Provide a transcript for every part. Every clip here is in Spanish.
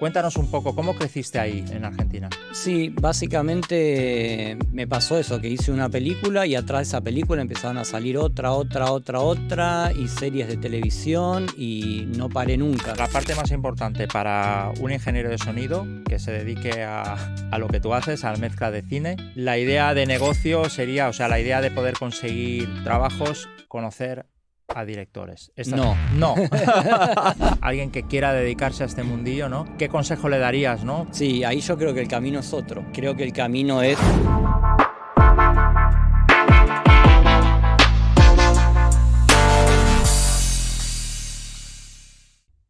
Cuéntanos un poco, ¿cómo creciste ahí en Argentina? Sí, básicamente me pasó eso, que hice una película y atrás de esa película empezaron a salir otra, y series de televisión y no paré nunca. La parte más importante para un ingeniero de sonido que se dedique a lo que tú haces, a la mezcla de cine, la idea de negocio sería, o sea, la idea de poder conseguir trabajos, conocer a directores. No. Alguien que quiera dedicarse a este mundillo, ¿no? ¿Qué consejo le darías, no? Sí, ahí yo creo que el camino es otro. Creo que el camino es...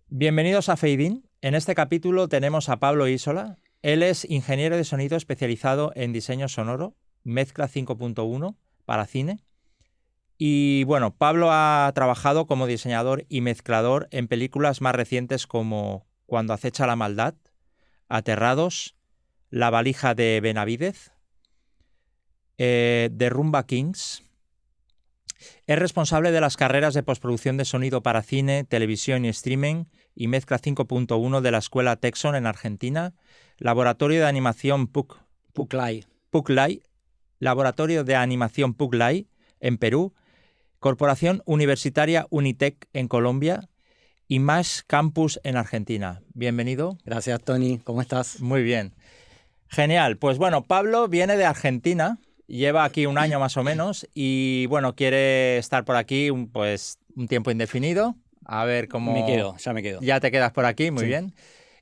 Bienvenidos a Fade In. En este capítulo tenemos a Pablo Isola. Él es ingeniero de sonido especializado en diseño sonoro, mezcla 5.1 para cine. Y bueno, Pablo ha trabajado como diseñador y mezclador en películas más recientes como Cuando acecha la maldad, Aterrados, La valija de Benavídez, The Rumba Kings. Es responsable de las carreras de postproducción de sonido para cine, televisión y streaming y mezcla 5.1 de la Escuela Texon en Argentina, Laboratorio de Animación Puclay, Laboratorio de Animación Puclay en Perú, Corporación Universitaria Unitec en Colombia y MASH Campus en Argentina. Bienvenido. Gracias, Tony. ¿Cómo estás? Muy bien. Genial. Pues bueno, Pablo viene de Argentina, lleva aquí un año más o menos y bueno, quiere estar por aquí un tiempo indefinido. A ver cómo... Ya me quedo. Ya te quedas por aquí, muy bien.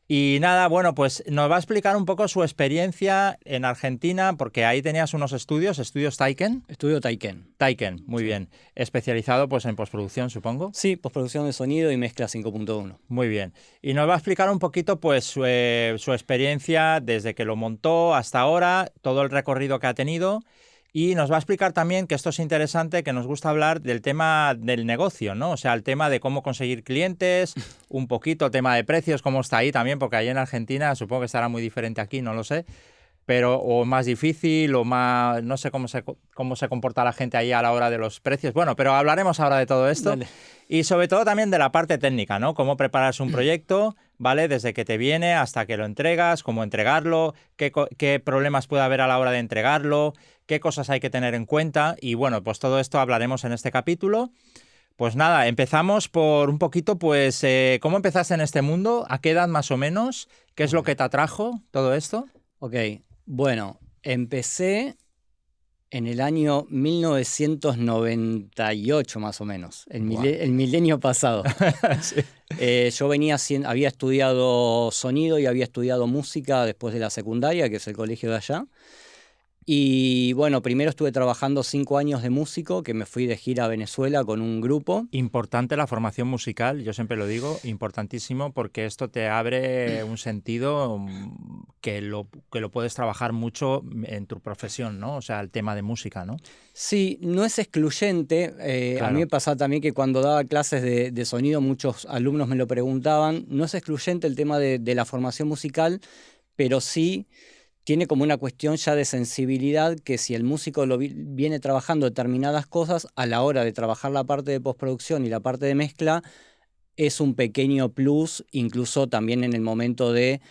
Y nada, bueno, pues nos va a explicar un poco su experiencia en Argentina, porque ahí tenías unos estudios Taiken. Estudio Taiken. Taiken, muy bien. Especializado pues en postproducción, supongo. Sí, postproducción de sonido y mezcla 5.1. Muy bien. Y nos va a explicar un poquito pues su experiencia desde que lo montó hasta ahora, todo el recorrido que ha tenido. Y nos va a explicar también, que esto es interesante, que nos gusta hablar del tema del negocio, ¿no? O sea, el tema de cómo conseguir clientes, un poquito el tema de precios, cómo está ahí también, porque ahí en Argentina supongo que estará muy diferente aquí, no lo sé, pero o más difícil o más, no sé cómo se comporta la gente ahí a la hora de los precios. Bueno, pero hablaremos ahora de todo esto. Dale. Y sobre todo también de la parte técnica, ¿no? Cómo prepararse un proyecto, ¿vale? Desde que te viene hasta que lo entregas, cómo entregarlo, qué problemas puede haber a la hora de entregarlo, qué cosas hay que tener en cuenta. Y bueno, pues todo esto hablaremos en este capítulo. Pues nada, empezamos por un poquito, pues, ¿cómo empezaste en este mundo? ¿A qué edad más o menos? ¿Qué es lo que te atrajo todo esto? Ok, bueno, empecé en el año 1998 más o menos, el milenio pasado. Sí. Yo había estudiado sonido y había estudiado música después de la secundaria, que es el colegio de allá. Y bueno, primero estuve trabajando 5 años de músico, que me fui de gira a Venezuela con un grupo. Importante la formación musical, yo siempre lo digo, importantísimo, porque esto te abre un sentido que lo puedes trabajar mucho en tu profesión, ¿no? O sea, el tema de música, ¿no? Sí, no es excluyente. Claro. A mí me pasaba también que cuando daba clases de sonido, muchos alumnos me lo preguntaban. No es excluyente el tema de la formación musical, pero sí tiene como una cuestión ya de sensibilidad, que si el músico viene trabajando determinadas cosas, a la hora de trabajar la parte de postproducción y la parte de mezcla, es un pequeño plus, incluso también en el momento de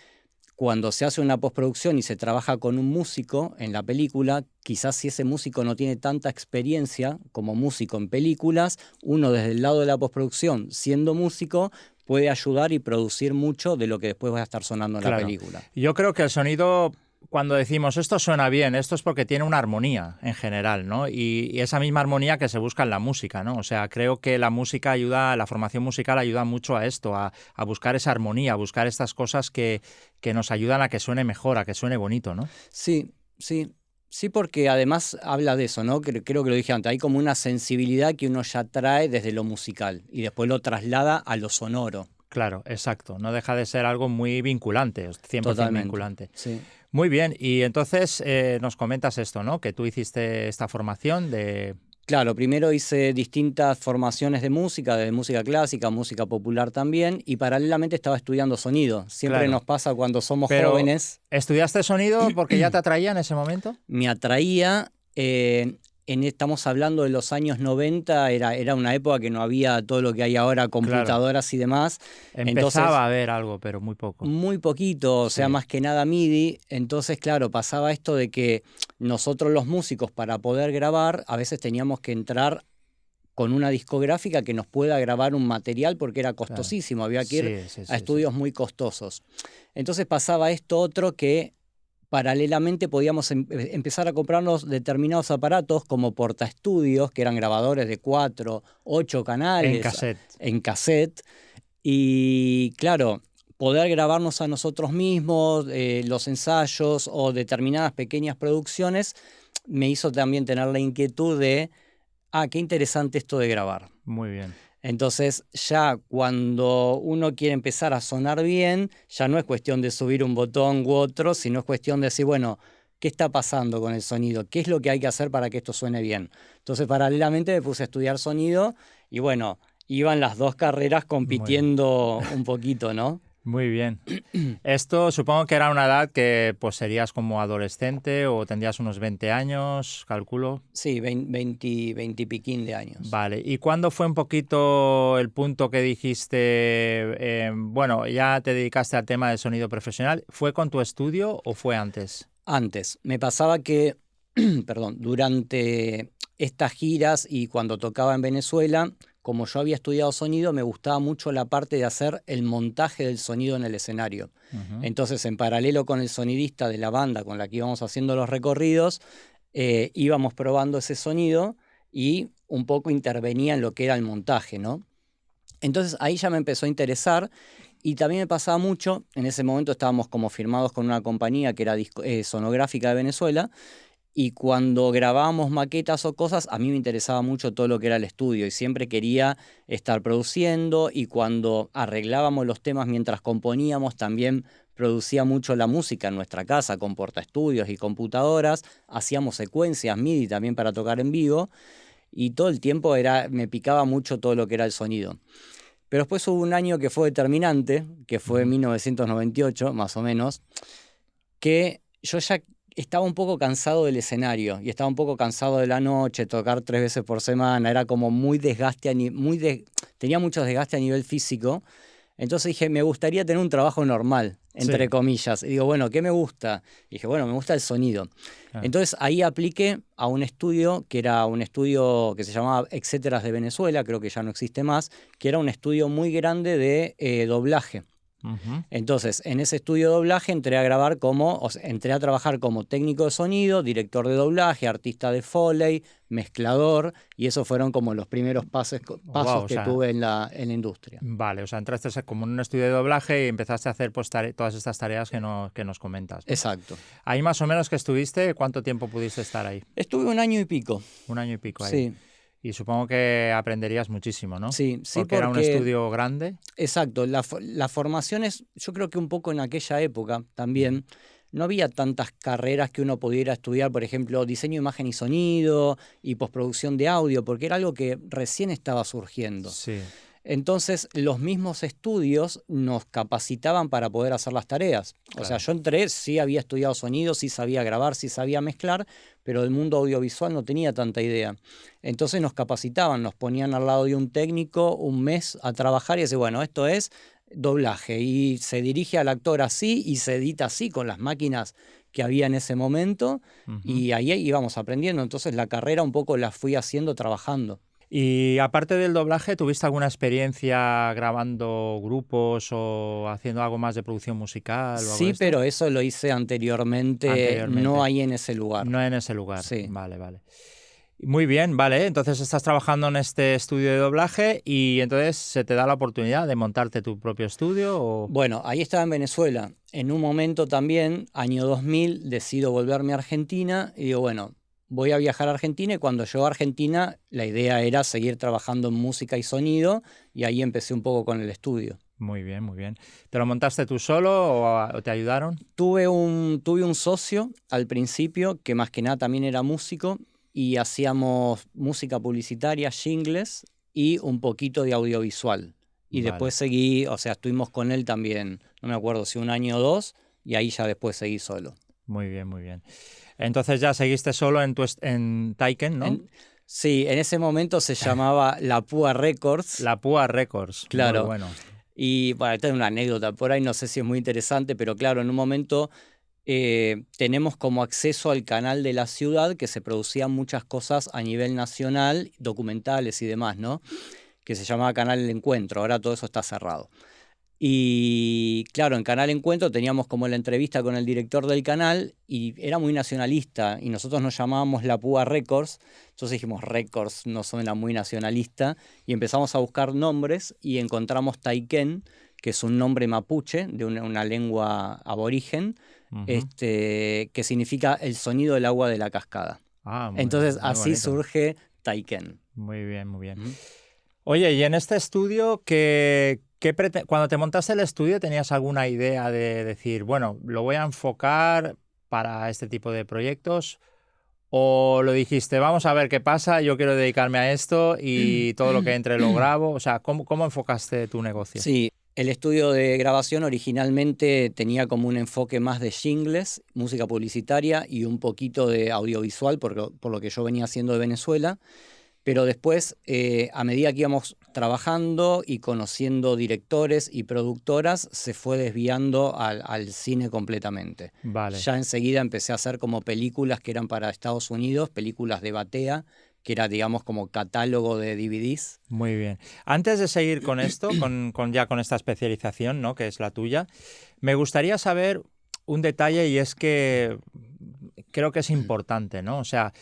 cuando se hace una postproducción y se trabaja con un músico en la película, quizás si ese músico no tiene tanta experiencia como músico en películas, uno desde el lado de la postproducción, siendo músico, puede ayudar y producir mucho de lo que después va a estar sonando en la película. Yo creo que el sonido, cuando decimos esto suena bien, esto es porque tiene una armonía en general, ¿no? Y esa misma armonía que se busca en la música, ¿no? O sea, creo que la música ayuda, la formación musical ayuda mucho a esto, a buscar esa armonía, a buscar estas cosas que nos ayudan a que suene mejor, a que suene bonito, ¿no? Sí, porque además habla de eso, ¿no? Creo que lo dije antes, hay como una sensibilidad que uno ya trae desde lo musical y después lo traslada a lo sonoro. Claro, exacto. No deja de ser algo muy vinculante, 100% Totalmente, vinculante. Sí. Muy bien, y entonces nos comentas esto, ¿no? Que tú hiciste esta formación de... Claro, primero hice distintas formaciones de música, desde música clásica, música popular también, y paralelamente estaba estudiando sonido. Siempre nos pasa cuando somos jóvenes. ¿Estudiaste sonido porque ya te atraía en ese momento? Me atraía. En estamos hablando de los años 90, era una época que no había todo lo que hay ahora, computadoras y demás. Empezaba Entonces, a haber algo, pero muy poco. Muy poquito, o sea, más que nada MIDI. Entonces, claro, pasaba esto de que nosotros los músicos, para poder grabar, a veces teníamos que entrar con una discográfica que nos pueda grabar un material porque era costosísimo, había que ir a estudios muy costosos. Entonces pasaba esto otro que paralelamente podíamos empezar a comprarnos determinados aparatos como portaestudios, que eran grabadores de 4, 8 canales. En cassette. Y claro, poder grabarnos a nosotros mismos, los ensayos o determinadas pequeñas producciones, me hizo también tener la inquietud de, qué interesante esto de grabar. Muy bien. Entonces ya cuando uno quiere empezar a sonar bien, ya no es cuestión de subir un botón u otro, sino es cuestión de decir, bueno, ¿qué está pasando con el sonido? ¿Qué es lo que hay que hacer para que esto suene bien? Entonces paralelamente me puse a estudiar sonido y bueno, iban las dos carreras compitiendo un poquito, ¿no? Muy bien. Esto supongo que era una edad que pues serías como adolescente o tendrías unos 20 años, calculo. Sí, 20 y piquín de años. Vale. ¿Y cuándo fue un poquito el punto que dijiste, bueno, ya te dedicaste al tema del sonido profesional? ¿Fue con tu estudio o fue antes? Antes. Me pasaba que, perdón, durante estas giras y cuando tocaba en Venezuela, como yo había estudiado sonido, me gustaba mucho la parte de hacer el montaje del sonido en el escenario. Entonces, en paralelo con el sonidista de la banda con la que íbamos haciendo los recorridos, íbamos probando ese sonido y un poco intervenía en lo que era el montaje, ¿no? Entonces, ahí ya me empezó a interesar y también me pasaba mucho, en ese momento estábamos como firmados con una compañía que era sonográfica de Venezuela. Y cuando grabábamos maquetas o cosas, a mí me interesaba mucho todo lo que era el estudio y siempre quería estar produciendo, y cuando arreglábamos los temas mientras componíamos, también producía mucho la música en nuestra casa con portaestudios y computadoras, hacíamos secuencias MIDI también para tocar en vivo y todo el tiempo me picaba mucho todo lo que era el sonido. Pero después hubo un año que fue determinante, que fue 1998 más o menos, que yo ya estaba un poco cansado del escenario y estaba un poco cansado de la noche, tocar 3 veces por semana, era como muy desgaste, tenía mucho desgaste a nivel físico. Entonces dije, me gustaría tener un trabajo normal, entre comillas. Y digo, bueno, ¿qué me gusta? Y dije, bueno, me gusta el sonido. Entonces ahí apliqué a un estudio, que era un estudio que se llamaba Etcéteras de Venezuela, creo que ya no existe más, que era un estudio muy grande de doblaje. Entonces, en ese estudio de doblaje entré a trabajar como técnico de sonido, director de doblaje, artista de Foley, mezclador, y esos fueron como los primeros pasos que tuve en la industria. Vale, o sea, entraste como en un estudio de doblaje y empezaste a hacer pues, todas estas tareas que nos comentas, ¿no? Exacto. Ahí más o menos que estuviste, ¿cuánto tiempo pudiste estar ahí? Estuve 1 año y pico. 1 año y pico ahí. Sí. Y supongo que aprenderías muchísimo, ¿no? Sí, porque era un estudio grande. Exacto. La formación yo creo que un poco en aquella época también, no había tantas carreras que uno pudiera estudiar, por ejemplo, diseño de imagen y sonido y postproducción de audio, porque era algo que recién estaba surgiendo. Sí. Entonces, los mismos estudios nos capacitaban para poder hacer las tareas. Claro. O sea, yo entré, sí había estudiado sonido, sí sabía grabar, sí sabía mezclar, pero del mundo audiovisual no tenía tanta idea. Entonces nos capacitaban, nos ponían al lado de un técnico 1 mes a trabajar y decían, bueno, esto es doblaje y se dirige al actor así y se edita así con las máquinas que había en ese momento, y ahí íbamos aprendiendo. Entonces la carrera un poco la fui haciendo trabajando. Y aparte del doblaje, ¿tuviste alguna experiencia grabando grupos o haciendo algo más de producción musical? O algo sí, pero eso lo hice anteriormente, no ahí en ese lugar. No en ese lugar, sí. Vale. Muy bien, vale. Entonces estás trabajando en este estudio de doblaje y entonces se te da la oportunidad de montarte tu propio estudio. ¿O? Bueno, ahí estaba en Venezuela. En un momento también, año 2000, decido volverme a Argentina y digo, bueno, voy a viajar a Argentina, y cuando llego a Argentina la idea era seguir trabajando en música y sonido, y ahí empecé un poco con el estudio. Muy bien, muy bien. ¿Te lo montaste tú solo o te ayudaron? Tuve un socio al principio que más que nada también era músico y hacíamos música publicitaria, jingles y un poquito de audiovisual. Y después seguí, o sea, estuvimos con él también, no me acuerdo si 1 año o 2, y ahí ya después seguí solo. Muy bien, muy bien. Entonces ya seguiste solo en Taiken, ¿no? Sí, en ese momento se llamaba La Púa Records. La Púa Records, claro. Muy bueno. Y bueno, esta es una anécdota por ahí, no sé si es muy interesante, pero claro, en un momento tenemos como acceso al canal de la ciudad que se producían muchas cosas a nivel nacional, documentales y demás, ¿no? Que se llamaba Canal El Encuentro, ahora todo eso está cerrado. Y claro, en Canal Encuentro teníamos como la entrevista con el director del canal y era muy nacionalista y nosotros nos llamábamos La Púa Records, entonces dijimos Records no suena muy nacionalista y empezamos a buscar nombres y encontramos Taiken, que es un nombre mapuche de una lengua aborigen, que significa el sonido del agua de la cascada. Entonces muy así bonito. Surge Taiken. Muy bien, muy bien. Oye, y en este estudio, cuando te montaste el estudio, ¿tenías alguna idea de decir, bueno, lo voy a enfocar para este tipo de proyectos? ¿O lo dijiste, vamos a ver qué pasa, yo quiero dedicarme a esto y todo lo que entre lo grabo? O sea, ¿cómo enfocaste tu negocio? Sí, el estudio de grabación originalmente tenía como un enfoque más de jingles, música publicitaria y un poquito de audiovisual, por lo que yo venía haciendo de Venezuela. Pero después, a medida que íbamos trabajando y conociendo directores y productoras, se fue desviando al cine completamente. Vale. Ya enseguida empecé a hacer como películas que eran para Estados Unidos, películas de Batea, que era, digamos, como catálogo de DVDs. Muy bien. Antes de seguir con esto, con esta especialización, ¿no? Que es la tuya, me gustaría saber un detalle y es que creo que es importante, ¿no? O sea,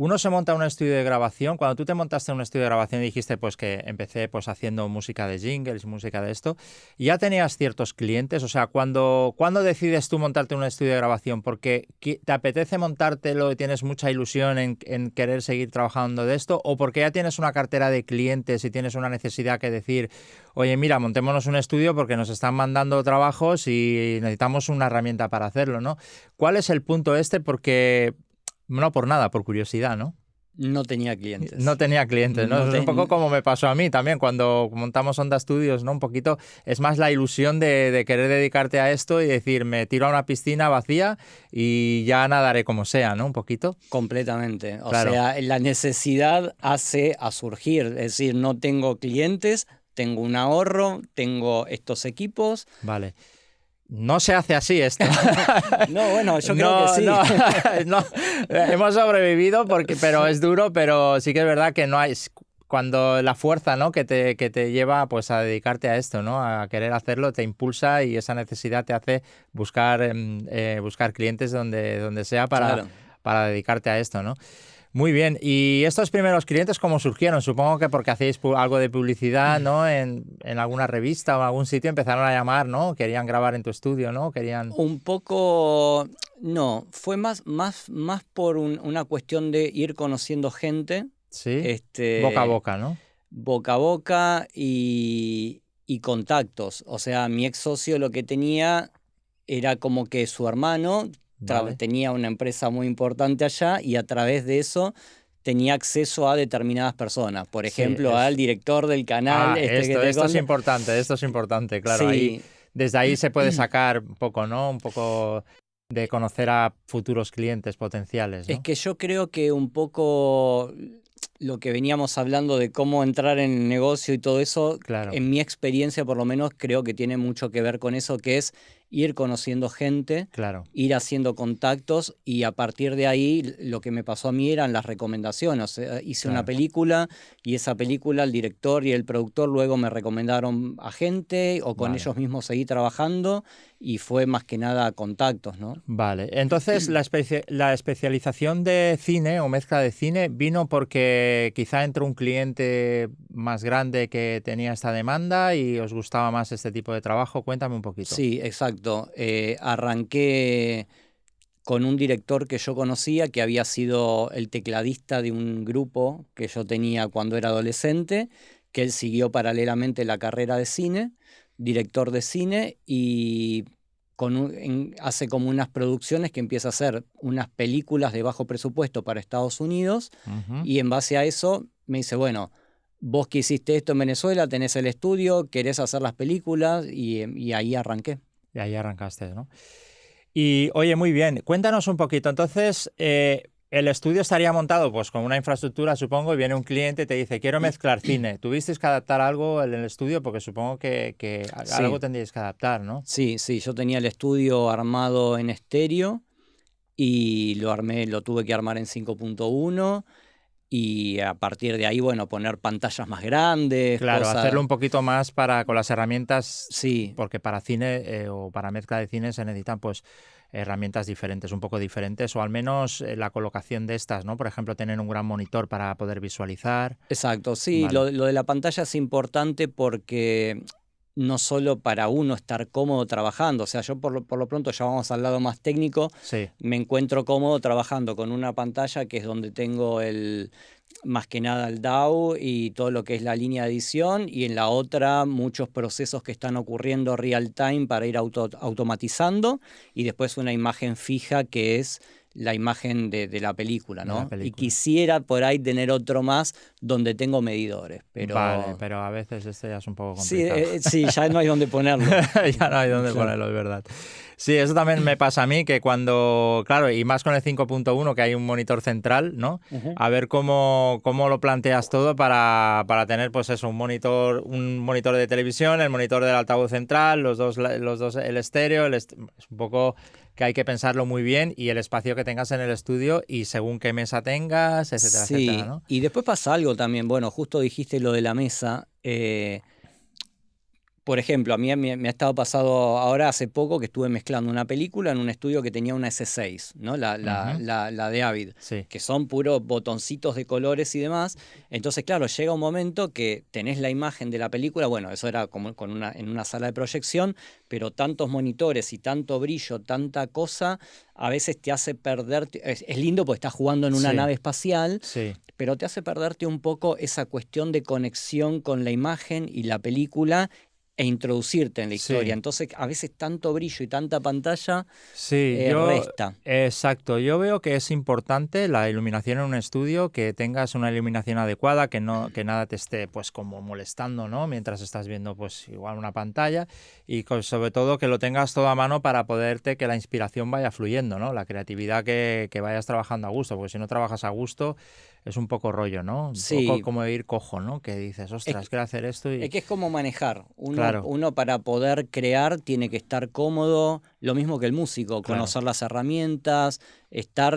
uno se monta un estudio de grabación. Cuando tú te montaste un estudio de grabación y dijiste pues que empecé pues haciendo música de jingles, música de esto, ¿ya tenías ciertos clientes? O sea, ¿cuándo decides tú montarte un estudio de grabación? ¿Porque te apetece montártelo y tienes mucha ilusión en querer seguir trabajando de esto? ¿O porque ya tienes una cartera de clientes y tienes una necesidad que decir, oye, mira, montémonos un estudio porque nos están mandando trabajos y necesitamos una herramienta para hacerlo, ¿no? ¿Cuál es el punto este? Porque... No por nada, por curiosidad, ¿no? No tenía clientes. No tenía clientes, ¿no? Eso es un poco como me pasó a mí también cuando montamos Onda Studios, ¿no? Un poquito, es más la ilusión de querer dedicarte a esto y decir, me tiro a una piscina vacía y ya nadaré como sea, ¿no? Un poquito. Completamente. O sea, la necesidad hace a surgir. Es decir, no tengo clientes, tengo un ahorro, tengo estos equipos. Vale. No se hace así esto. No, bueno, yo creo que sí. No, hemos sobrevivido pero es duro, pero sí que es verdad que no hay... Cuando la fuerza, ¿no? que te lleva pues, a dedicarte a esto, ¿no? A querer hacerlo, te impulsa y esa necesidad te hace buscar clientes donde sea para dedicarte a esto, ¿no? Muy bien. ¿Y estos primeros clientes cómo surgieron? Supongo que porque hacéis algo de publicidad, ¿no? En alguna revista o en algún sitio empezaron a llamar, ¿no? Querían grabar en tu estudio, ¿no? Un poco... No, fue más por una cuestión de ir conociendo gente. Sí, boca a boca, ¿no? Boca a boca y contactos. O sea, mi ex socio lo que tenía era como que su hermano... tenía una empresa muy importante allá y a través de eso tenía acceso a determinadas personas. Por ejemplo, al director del canal. Esto es importante, claro. Sí. Ahí, desde ahí se puede sacar un poco, ¿no? Un poco de conocer a futuros clientes potenciales, ¿no? Es que yo creo que un poco lo que veníamos hablando de cómo entrar en el negocio y todo eso, claro. En mi experiencia por lo menos creo que tiene mucho que ver con eso, que es ir conociendo gente, claro. Ir haciendo contactos y a partir de ahí lo que me pasó a mí eran las recomendaciones. O sea, hice una película y esa película el director y el productor luego me recomendaron a gente o con ellos mismos seguí trabajando y fue más que nada contactos, ¿no? Vale, entonces la especialización de cine o mezcla de cine vino porque quizá entró un cliente más grande que tenía esta demanda y os gustaba más este tipo de trabajo. Cuéntame un poquito. Sí, exacto. Arranqué con un director que yo conocía, que había sido el tecladista de un grupo que yo tenía cuando era adolescente, que él siguió paralelamente la carrera de cine, director de cine, y hace como unas producciones que empieza a hacer unas películas de bajo presupuesto para Estados Unidos, y en base a eso me dice, bueno, vos que hiciste esto en Venezuela, tenés el estudio, querés hacer las películas, y ahí arranqué. Y ahí arrancaste, ¿no? Y oye, muy bien, cuéntanos un poquito. Entonces, el estudio estaría montado pues con una infraestructura, supongo, y viene un cliente y te dice, quiero mezclar cine. ¿Tuvisteis que adaptar algo en el estudio? Porque supongo que algo Sí, tendríais que adaptar, ¿no? sí, yo tenía el estudio armado en estéreo y lo tuve que armar en 5.1 y a partir de ahí, bueno, poner pantallas más grandes, Claro, hacerlo cosas. un poquito más con las herramientas, Sí, porque para cine o para mezcla de cine se necesitan pues herramientas diferentes, un poco diferentes, o al menos la colocación de estas, ¿no? Por ejemplo, tener un gran monitor para poder visualizar. exacto, sí, Vale, lo de la pantalla es importante porque no solo para uno estar cómodo trabajando, o sea, yo por lo pronto ya vamos al lado más técnico, sí, me encuentro cómodo trabajando con una pantalla que es donde tengo más que nada el DAW y todo lo que es la línea de edición, y en la otra muchos procesos que están ocurriendo real time para ir automatizando, y después una imagen fija que es la imagen de la película, de la ¿no? Y película. quisiera por ahí tener otro más donde tengo medidores, Vale, pero pero a veces esto ya es un poco sí, complicado. sí, ya no hay donde ponerlo. Ya no hay dónde Claro. ponerlo, es verdad. Sí, eso también me pasa a mí, que cuando, claro, y más con el 5.1, que hay un monitor central, ¿no? Ujú. A ver cómo lo planteas todo para tener, pues eso, un monitor de televisión, el monitor del altavoz central, los dos el estéreo, es un poco que hay que pensarlo muy bien y el espacio que tengas en el estudio y según qué mesa tengas, etcétera, etcétera, Sí, ¿no? y después pasa algo también, bueno, justo dijiste lo de la mesa. Por ejemplo, a mí me ha estado pasado ahora hace poco que estuve mezclando una película en un estudio que tenía una S6, ¿no? Ujú, La de Avid, sí, que son puros botoncitos de colores y demás. Entonces, claro, llega un momento que tenés la imagen de la película, bueno, eso era como en una sala de proyección, pero tantos monitores y tanto brillo, tanta cosa, a veces te hace perderte. Es lindo porque estás jugando en una sí, nave espacial, sí. pero te hace perderte un poco esa cuestión de conexión con la imagen y la película e introducirte en la historia. Sí, Entonces, a veces tanto brillo y tanta pantalla sí, resta. exacto, yo veo que es importante la iluminación en un estudio, que tengas una iluminación adecuada, que nada te esté pues como molestando, ¿no? Mientras estás viendo pues igual una pantalla y sobre todo que lo tengas todo a mano para que la inspiración vaya fluyendo, ¿no? La creatividad que vayas trabajando a gusto, porque si no trabajas a gusto es un poco rollo, ¿no? Un poco Sí, como ir cojo, ¿no? Que dices, es, ostras, quiero hacer esto es y que es como manejar. claro, Uno para poder crear tiene que estar cómodo, lo mismo que el músico, claro. conocer las herramientas,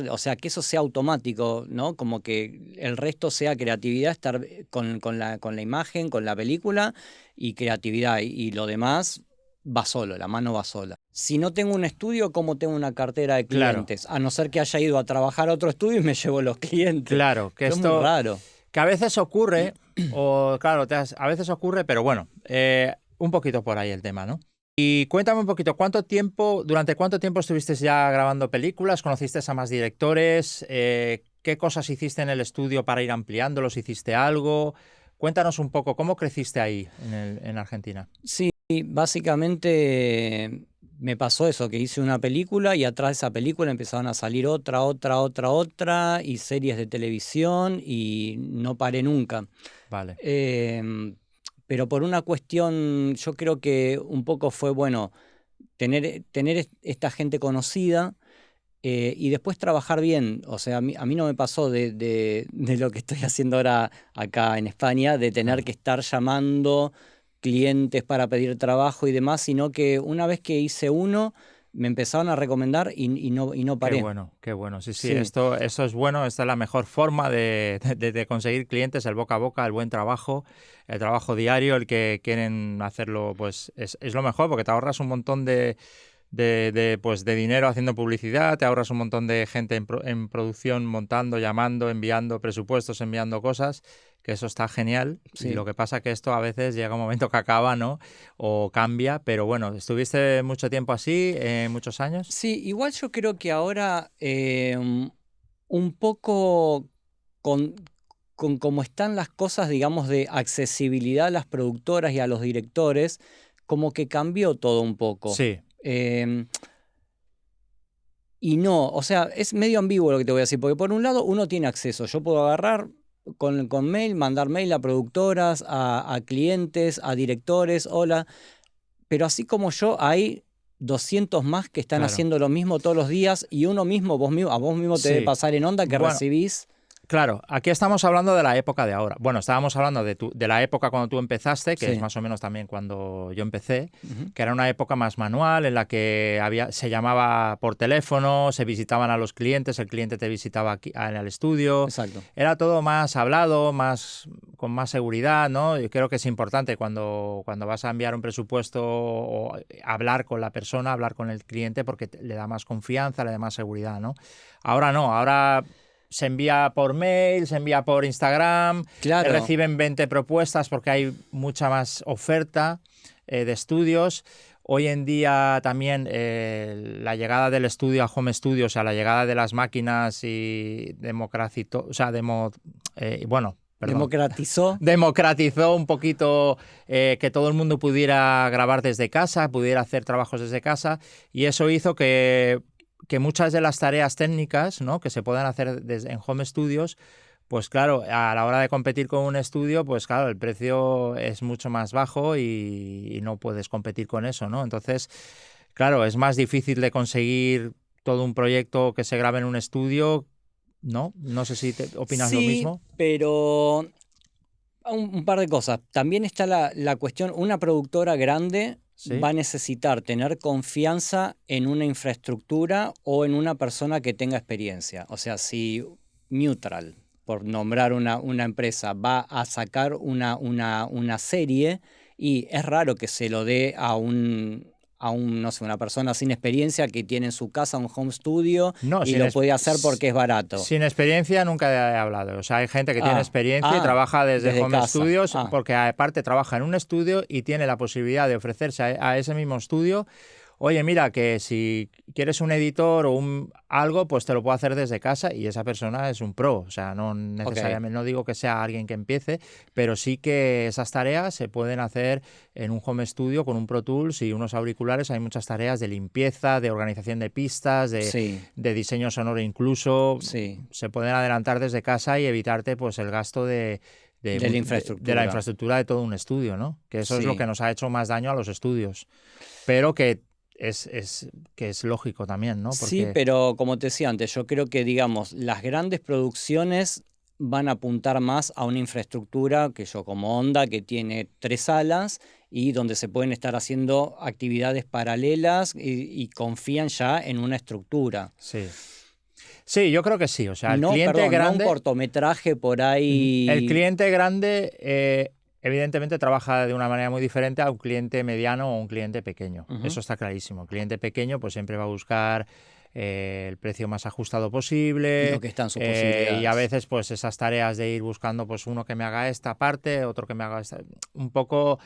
o sea, que eso sea automático, ¿no? Como que el resto sea creatividad, estar con la imagen, con la película y creatividad. Y lo demás va solo, la mano va sola. Si no tengo un estudio, ¿cómo tengo una cartera de Claro, clientes? A no ser que haya ido a trabajar a otro estudio y me llevo los clientes. claro, que Eso es muy esto, raro. que a veces ocurre, o claro, a veces ocurre, pero bueno, un poquito por ahí el tema, ¿no? Y cuéntame un poquito, durante cuánto tiempo estuviste ya grabando películas? ¿Conociste a más directores? ¿Qué cosas hiciste en el estudio para ir ampliándolos? ¿Hiciste algo? Cuéntanos un poco, ¿cómo creciste ahí en Argentina? Sí, básicamente me pasó eso, que hice una película y atrás de esa película empezaron a salir otra, y series de televisión y no paré nunca. Vale, Em, pero por una cuestión, yo creo que un poco fue, bueno, tener esta gente conocida y después trabajar bien. O sea, a mí no me pasó de lo que estoy haciendo ahora acá en España, de tener claro. que estar llamando clientes para pedir trabajo y demás, sino que una vez que hice uno, me empezaron a recomendar y no Qué paré. bueno, qué bueno. Sí, sí, Sí, esto es bueno. Esta es la mejor forma de conseguir clientes, el boca a boca, el buen trabajo, el trabajo diario, el que quieren hacerlo, pues es lo mejor porque te ahorras un montón pues, de dinero haciendo publicidad, te ahorras un montón de gente en producción montando, llamando, enviando presupuestos, enviando cosas, que eso está genial. Y sí. lo que pasa que esto a veces llega un momento que acaba, ¿no? O cambia, pero bueno, ¿estuviste mucho tiempo así, muchos años? Sí, igual yo creo que ahora un poco con, con cómo están las cosas, digamos, de accesibilidad a las productoras y a los directores, como que cambió todo un poco. Sí, Em, y no, o sea, es medio ambiguo lo que te voy a decir, porque por un lado uno tiene acceso, yo puedo agarrar con mail, mandar mail a productoras, a clientes, a directores, hola, pero así como yo hay 200 más que están Claro. haciendo lo mismo todos los días y a vos mismo te Sí. debe pasar en Onda que Bueno, recibís. Claro, aquí estamos hablando de la época de ahora. Bueno, estábamos hablando de la época cuando tú empezaste, que Sí. es más o menos también cuando yo empecé, Ujú. que era una época más manual en la que se llamaba por teléfono, se visitaban a los clientes, el cliente te visitaba aquí en el estudio. Exacto. Era todo más hablado, con más seguridad, ¿no? Yo creo que es importante cuando vas a enviar un presupuesto o hablar con la persona, hablar con el cliente, porque le da más confianza, le da más seguridad, ¿no? Ahora no, ahora se envía por mail, se envía por Instagram, Claro. reciben 20 propuestas porque hay mucha más oferta de estudios. Hoy en día también la llegada del estudio a home studio, o sea, la llegada de las máquinas y democratizó un poquito que todo el mundo pudiera grabar desde casa, pudiera hacer trabajos desde casa, y eso hizo que muchas de las tareas técnicas, ¿no?, que se puedan hacer en home studios, pues claro, a la hora de competir con un estudio, pues claro, el precio es mucho más bajo y no puedes competir con eso, ¿no? Entonces, claro, es más difícil de conseguir todo un proyecto que se grabe en un estudio, ¿no? No sé si opinas lo mismo. Sí, pero un par de cosas. También está la cuestión, una productora grande Sí. va a necesitar tener confianza en una infraestructura o en una persona que tenga experiencia. O sea, si Neutral, por nombrar una empresa, va a sacar una serie y es raro que se lo dé a no sé, una persona sin experiencia que tiene en su casa un home studio No, y lo puede hacer porque es barato. Sin experiencia nunca he hablado. O sea, hay gente que tiene experiencia y Ah, trabaja desde home casa. studios porque aparte trabaja en un estudio y tiene la posibilidad de ofrecerse a ese mismo estudio. Oye, mira, que si quieres un editor o algo, pues te lo puedo hacer desde casa, y esa persona es un pro. O sea, no necesariamente, no digo que sea alguien que empiece, pero sí que esas tareas se pueden hacer en un home studio con un Pro Tools y unos auriculares. Hay muchas tareas de limpieza, de organización de pistas, Sí. de diseño sonoro incluso. Sí. Se pueden adelantar desde casa y evitarte pues el gasto de la infraestructura de todo un estudio, ¿no? Que eso es lo que nos ha hecho más daño a los estudios. Pero que es lógico también, ¿no? Porque... Sí, pero como te decía antes, yo creo que, digamos, las grandes producciones van a apuntar más a una infraestructura que yo como Onda, que tiene 3 salas y donde se pueden estar haciendo actividades paralelas y confían ya en una estructura. Sí. Sí, yo creo que sí. O sea, el no, cliente perdón, grande... no un cortometraje por ahí... El cliente grande... evidentemente trabaja de una manera muy diferente a un cliente mediano o un cliente pequeño. Eso está clarísimo. El cliente pequeño pues siempre va a buscar el precio más ajustado posible. Lo que está en sus posibilidades. Y a veces pues esas tareas de ir buscando pues uno que me haga esta parte, otro que me haga esta... Un poco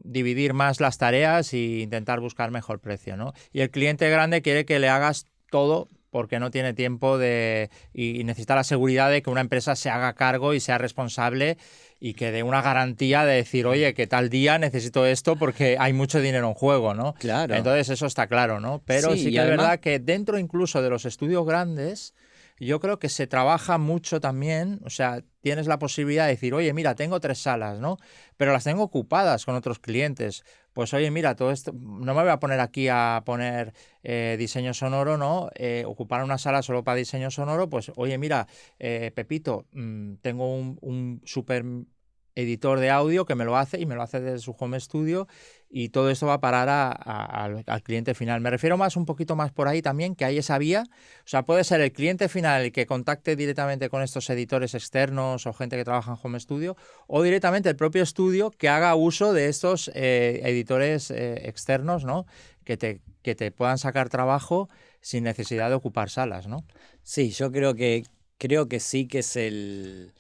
dividir más las tareas e intentar buscar mejor precio, ¿no? Y el cliente grande quiere que le hagas todo porque no tiene tiempo y necesita la seguridad de que una empresa se haga cargo y sea responsable y que dé una garantía de decir, oye, que tal día necesito esto porque hay mucho dinero en juego, ¿no? Claro. Entonces eso está claro, ¿no? Pero sí que además... es verdad que dentro incluso de los estudios grandes, yo creo que se trabaja mucho también, o sea, tienes la posibilidad de decir, oye, mira, tengo 3 salas, ¿no? Pero las tengo ocupadas con otros clientes. Pues oye, mira, todo esto, no me voy a poner aquí a poner diseño sonoro, ¿no? Ocupar una sala solo para diseño sonoro, pues oye, mira, Pepito, tengo un súper editor de audio que me lo hace y me lo hace desde su home studio y todo esto va a parar al cliente final. Me refiero más un poquito más por ahí también, que hay esa vía. O sea, puede ser el cliente final el que contacte directamente con estos editores externos o gente que trabaja en home studio, o directamente el propio estudio que haga uso de estos editores externos, ¿no? Que te puedan sacar trabajo sin necesidad de ocupar salas, ¿no? Sí, yo creo que sí que es el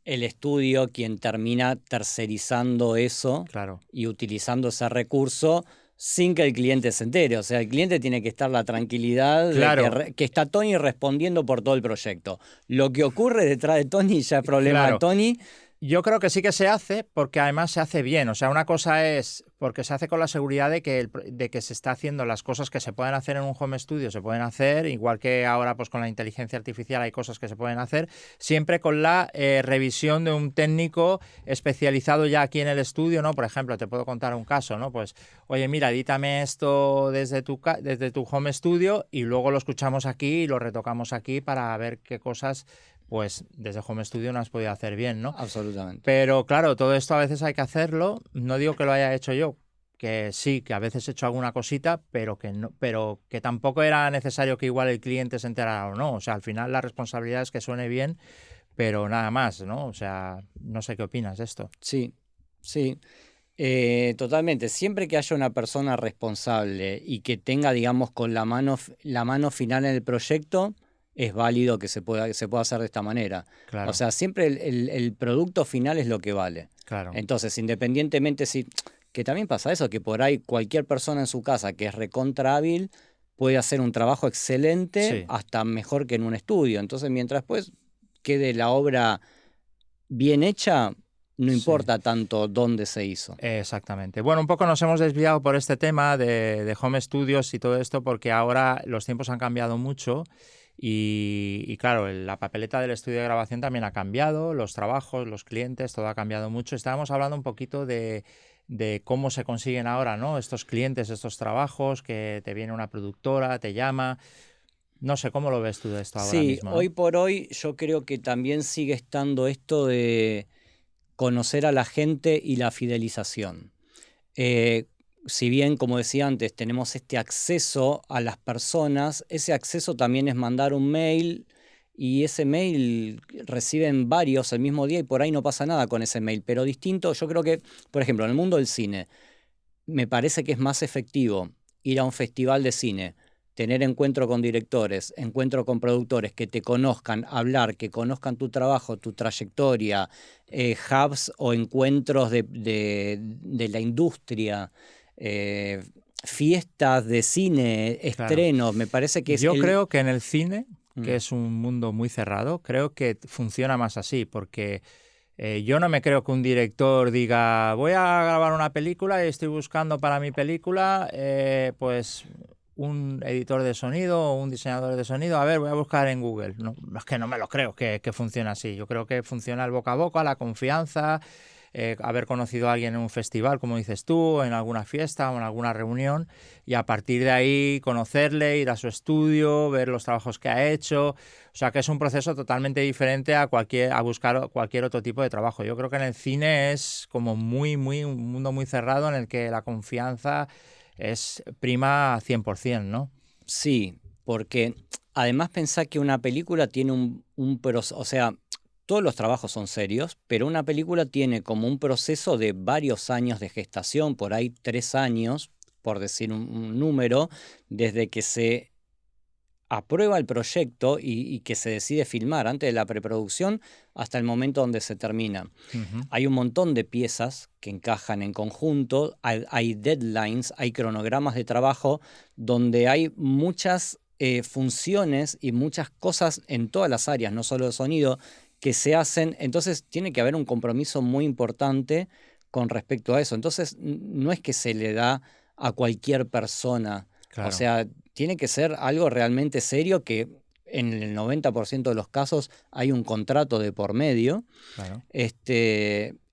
estudio quien termina tercerizando eso. Claro. Y utilizando ese recurso sin que el cliente se entere. O sea, el cliente tiene que estar la tranquilidad de que está Tony respondiendo por todo el proyecto. Lo que ocurre detrás de Tony ya es problema de Tony. Yo creo que sí que se hace, porque además se hace bien. O sea, una cosa es porque se hace con la seguridad de que se está haciendo las cosas que se pueden hacer en un home studio, se pueden hacer, igual que ahora pues con la inteligencia artificial hay cosas que se pueden hacer, siempre con la revisión de un técnico especializado ya aquí en el estudio, ¿no? Por ejemplo, te puedo contar un caso, ¿no? Pues, oye, mira, edítame esto desde tu home studio y luego lo escuchamos aquí y lo retocamos aquí para ver qué cosas pues desde Home Studio no has podido hacer bien, ¿no? Absolutamente. Pero claro, todo esto a veces hay que hacerlo. No digo que lo haya hecho yo, que sí, que a veces he hecho alguna cosita, pero que no, pero que tampoco era necesario que igual el cliente se enterara o no. O sea, al final la responsabilidad es que suene bien, pero nada más, ¿no? O sea, no sé qué opinas de esto. Sí, sí. Totalmente. Siempre que haya una persona responsable y que tenga, digamos, con la mano final en el proyecto, es válido que se pueda hacer de esta manera. O Claro, sea, siempre el producto final es lo que vale. claro. Entonces, independientemente si... Que también pasa eso, que por ahí cualquier persona en su casa que es recontra hábil puede hacer un trabajo excelente, Sí, hasta mejor que en un estudio. Entonces, mientras pues quede la obra bien hecha, no sí. importa tanto dónde se hizo. Exactamente. Bueno, un poco nos hemos desviado por este tema de home studios y todo esto porque ahora los tiempos han cambiado mucho y claro, la papeleta del estudio de grabación también ha cambiado, los trabajos, los clientes, todo ha cambiado mucho. Estábamos hablando un poquito de cómo se consiguen ahora, ¿no? Estos clientes, estos trabajos, que te viene una productora, te llama. No sé, ¿cómo lo ves tú de esto ahora Sí, mismo, hoy no? por hoy yo creo que también sigue estando esto de conocer a la gente y la fidelización. Eh, si bien, como decía antes, tenemos este acceso a las personas, ese acceso también es mandar un mail y ese mail reciben varios el mismo día y por ahí no pasa nada con ese mail, pero distinto, yo creo que, por ejemplo, en el mundo del cine, me parece que es más efectivo ir a un festival de cine, tener encuentro con directores, encuentro con productores que te conozcan, hablar, que conozcan tu trabajo, tu trayectoria, hubs o encuentros de la industria, eh, fiestas de cine, Claro. estrenos, me parece que es Yo el... creo que en el cine, que Mm. es un mundo muy cerrado, creo que funciona más así, porque yo no me creo que un director diga, voy a grabar una película y estoy buscando para mi película, pues un editor de sonido o un diseñador de sonido. A ver, voy a buscar en Google. No, es que no me lo creo que funcione así. Yo creo que funciona el boca a boca, la confianza, haber conocido a alguien en un festival, como dices tú, en alguna fiesta o en alguna reunión, y a partir de ahí conocerle, ir a su estudio, ver los trabajos que ha hecho. O sea que es un proceso totalmente diferente a buscar cualquier otro tipo de trabajo. Yo creo que en el cine es como un mundo muy cerrado en el que la confianza es prima 100%, ¿no? Sí, porque además pensá que una película tiene un proceso, o sea, todos los trabajos son serios, pero una película tiene como un proceso de varios años de gestación, por ahí 3 años, por decir un número, desde que se aprueba el proyecto y que se decide filmar antes de la preproducción hasta el momento donde se termina. Ujú. Hay un montón de piezas que encajan en conjunto, hay deadlines, hay cronogramas de trabajo donde hay muchas funciones y muchas cosas en todas las áreas, no solo de sonido, que se hacen. Entonces tiene que haber un compromiso muy importante con respecto a eso. Entonces no es que se le da a cualquier persona. O Claro, sea, tiene que ser algo realmente serio que en el 90% de los casos hay un contrato de por medio. claro.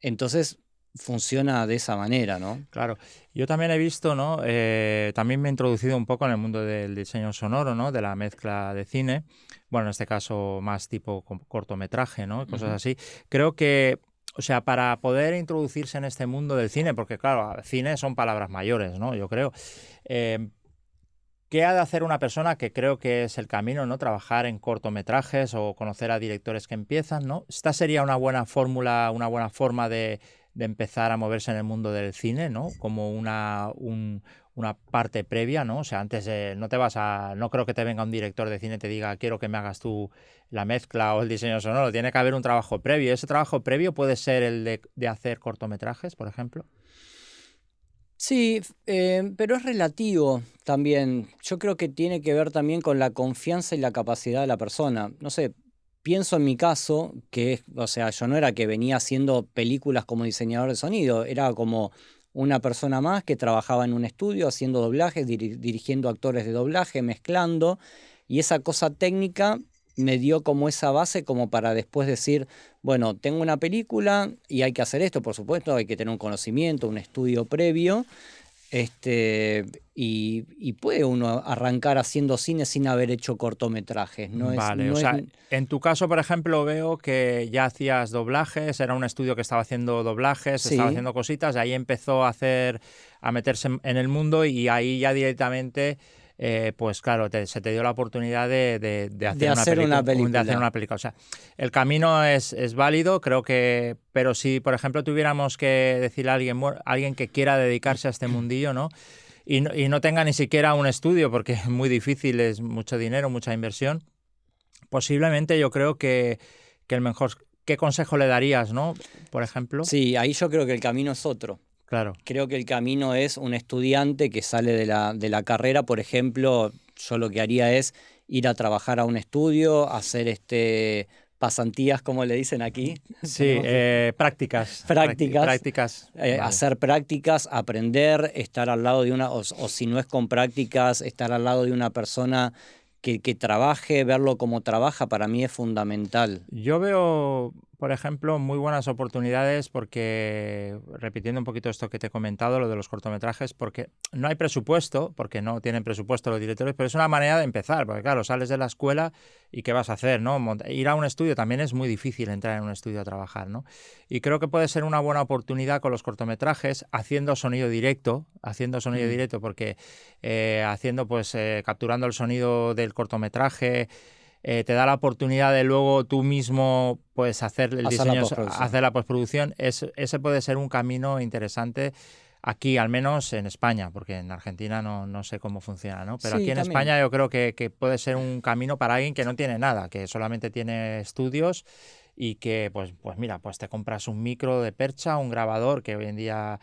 Entonces funciona de esa manera, ¿no? Claro, yo también he visto, ¿no? También me he introducido un poco en el mundo del diseño sonoro, ¿no? De la mezcla de cine, bueno, en este caso más tipo cortometraje, ¿no? Cosas Ujú. así. Creo que, o sea, para poder introducirse en este mundo del cine, porque claro, cine son palabras mayores, ¿no? Yo creo. eh, ¿Qué ha de hacer una persona que creo que es el camino, ¿no? Trabajar en cortometrajes o conocer a directores que empiezan, ¿no? Esta sería una buena fórmula, una buena forma de empezar a moverse en el mundo del cine, ¿no? Como una parte previa, ¿no? O sea, antes no te vas a... No creo que te venga un director de cine y te diga, quiero que me hagas tú la mezcla o el diseño sonoro. Tiene que haber un trabajo previo. Ese trabajo previo puede ser el de hacer cortometrajes, por ejemplo. Sí, pero es relativo también. Yo creo que tiene que ver también con la confianza y la capacidad de la persona. No sé, pienso en mi caso, que o sea, yo no era que venía haciendo películas como diseñador de sonido, era como una persona más que trabajaba en un estudio haciendo doblajes, dirigiendo actores de doblaje, mezclando, y esa cosa técnica me dio como esa base como para después decir, bueno, tengo una película y hay que hacer esto, por supuesto, hay que tener un conocimiento, un estudio previo. Y puede uno arrancar haciendo cine sin haber hecho cortometrajes. Vale, o sea, en tu caso, por ejemplo, veo que ya hacías doblajes, era un estudio que estaba haciendo doblajes, Sí, estaba haciendo cositas, ahí empezó a meterse en el mundo y ahí ya directamente, pues claro, se te dio la oportunidad de de hacer hacer una de hacer película. una película. O sea, el camino es válido, creo que, pero si, por ejemplo, tuviéramos que decirle a alguien que quiera dedicarse a este mundillo, ¿no? Y no tenga ni siquiera un estudio, porque es muy difícil, es mucho dinero, mucha inversión. Posiblemente yo creo que el mejor... ¿Qué consejo le darías, no? Por ejemplo. Sí, ahí yo creo que el camino es otro. Claro. Creo que el camino es un estudiante que sale de la carrera, por ejemplo, yo lo que haría es ir a trabajar a un estudio, hacer pasantías, como le dicen aquí. Sí, prácticas. Prácticas. Prácticas. Vale. Hacer prácticas, aprender, estar al lado de o si no es con prácticas, estar al lado de una persona que trabaje, verlo como trabaja, para mí es fundamental. Yo veo, por ejemplo, muy buenas oportunidades porque, repitiendo un poquito esto que te he comentado, lo de los cortometrajes, porque no hay presupuesto, porque no tienen presupuesto los directores, pero es una manera de empezar, porque claro, sales de la escuela y ¿qué vas a hacer, no? Ir a un estudio también es muy difícil, entrar en un estudio a trabajar, ¿no? Y creo que puede ser una buena oportunidad con los cortometrajes haciendo sonido directo, porque capturando el sonido del cortometraje, te da la oportunidad de luego tú mismo pues hacer el diseño, hacer la postproducción. Ese puede ser un camino interesante aquí, al menos en España, porque en Argentina no sé cómo funciona, ¿no? Pero sí, aquí en también. España yo creo que puede ser un camino para alguien que no tiene nada, que solamente tiene estudios y que pues mira, pues te compras un micro de percha, un grabador que hoy en día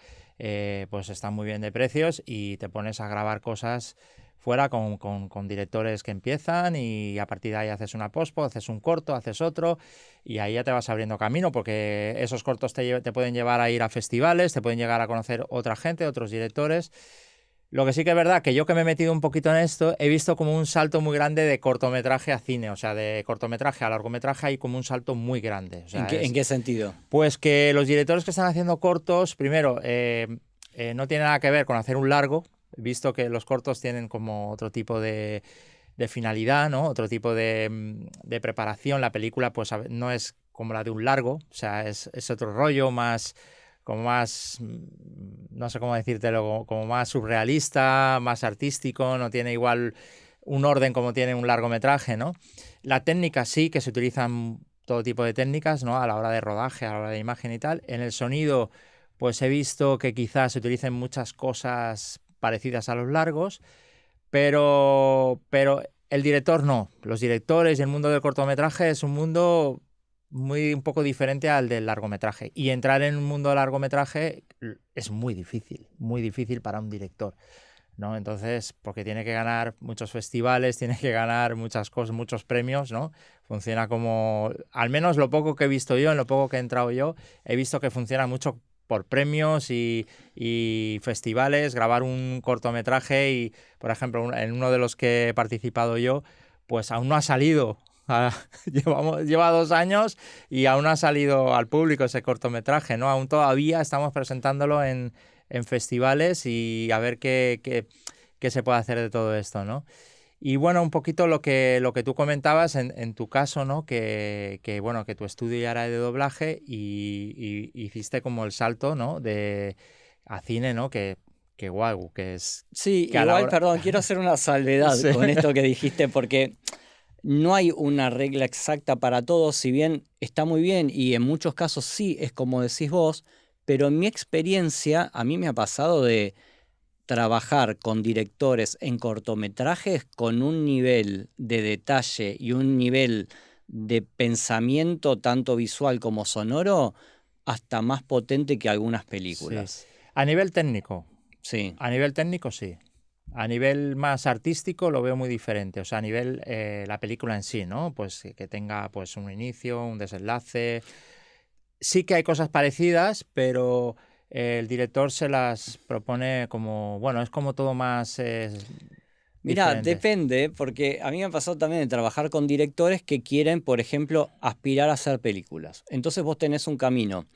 pues están muy bien de precios y te pones a grabar cosas fuera con directores que empiezan y a partir de ahí haces una pospo, haces un corto, haces otro y ahí ya te vas abriendo camino porque esos cortos te pueden llevar a ir a festivales, te pueden llegar a conocer otra gente, otros directores. Lo que sí que es verdad que yo que me he metido un poquito en esto, he visto como un salto muy grande de cortometraje a cine, o sea, de cortometraje a largometraje hay como un salto muy grande. O sea, ¿En qué sentido? Pues que los directores que están haciendo cortos, primero, no tiene nada que ver con hacer un largo, visto que los cortos tienen como otro tipo de finalidad, ¿no? Otro tipo de preparación. La película pues no es como la de un largo, o sea, es otro rollo más, no sé cómo decírtelo, como más surrealista, más artístico, no tiene igual un orden como tiene un largometraje, ¿no? La técnica sí, que se utilizan todo tipo de técnicas, ¿no? A la hora de rodaje, a la hora de imagen y tal. En el sonido, pues he visto que quizás se utilicen muchas cosas parecidas a los largos, pero el director no. Los directores y el mundo del cortometraje es un mundo un poco diferente al del largometraje. Y entrar en un mundo de largometraje es muy difícil para un director, ¿no? Entonces, porque tiene que ganar muchos festivales, tiene que ganar muchas cosas, muchos premios, ¿no? Funciona como, al menos lo poco que he visto yo, en lo poco que he entrado yo, he visto que funciona mucho por premios y festivales, grabar un cortometraje y, por ejemplo, en uno de los que he participado yo, pues aún no ha salido. Lleva 2 años y aún no ha salido al público ese cortometraje, ¿no? Aún todavía estamos presentándolo en festivales y a ver qué se puede hacer de todo esto, ¿no? Y bueno, un poquito lo que tú comentabas en tu caso, ¿no? Que bueno, que tu estudio ya era de doblaje y hiciste como el salto, ¿no? A cine, ¿no? Que guau, que es... Sí, que igual, perdón, quiero hacer una salvedad sí. con esto que dijiste, porque no hay una regla exacta para todos, si bien está muy bien y en muchos casos sí, es como decís vos, pero en mi experiencia a mí me ha pasado de trabajar con directores en cortometrajes con un nivel de detalle y un nivel de pensamiento tanto visual como sonoro hasta más potente que algunas películas. Sí. A nivel técnico. Sí. A nivel técnico, sí. A nivel más artístico lo veo muy diferente, o sea, a nivel la película en sí, ¿no? Pues que tenga pues un inicio, un desenlace. Sí que hay cosas parecidas, pero el director se las propone como, bueno, es como todo más Mirá, diferente. depende, porque a mí me ha pasado también de trabajar con directores que quieren, por ejemplo, aspirar a hacer películas. Entonces vos tenés un camino.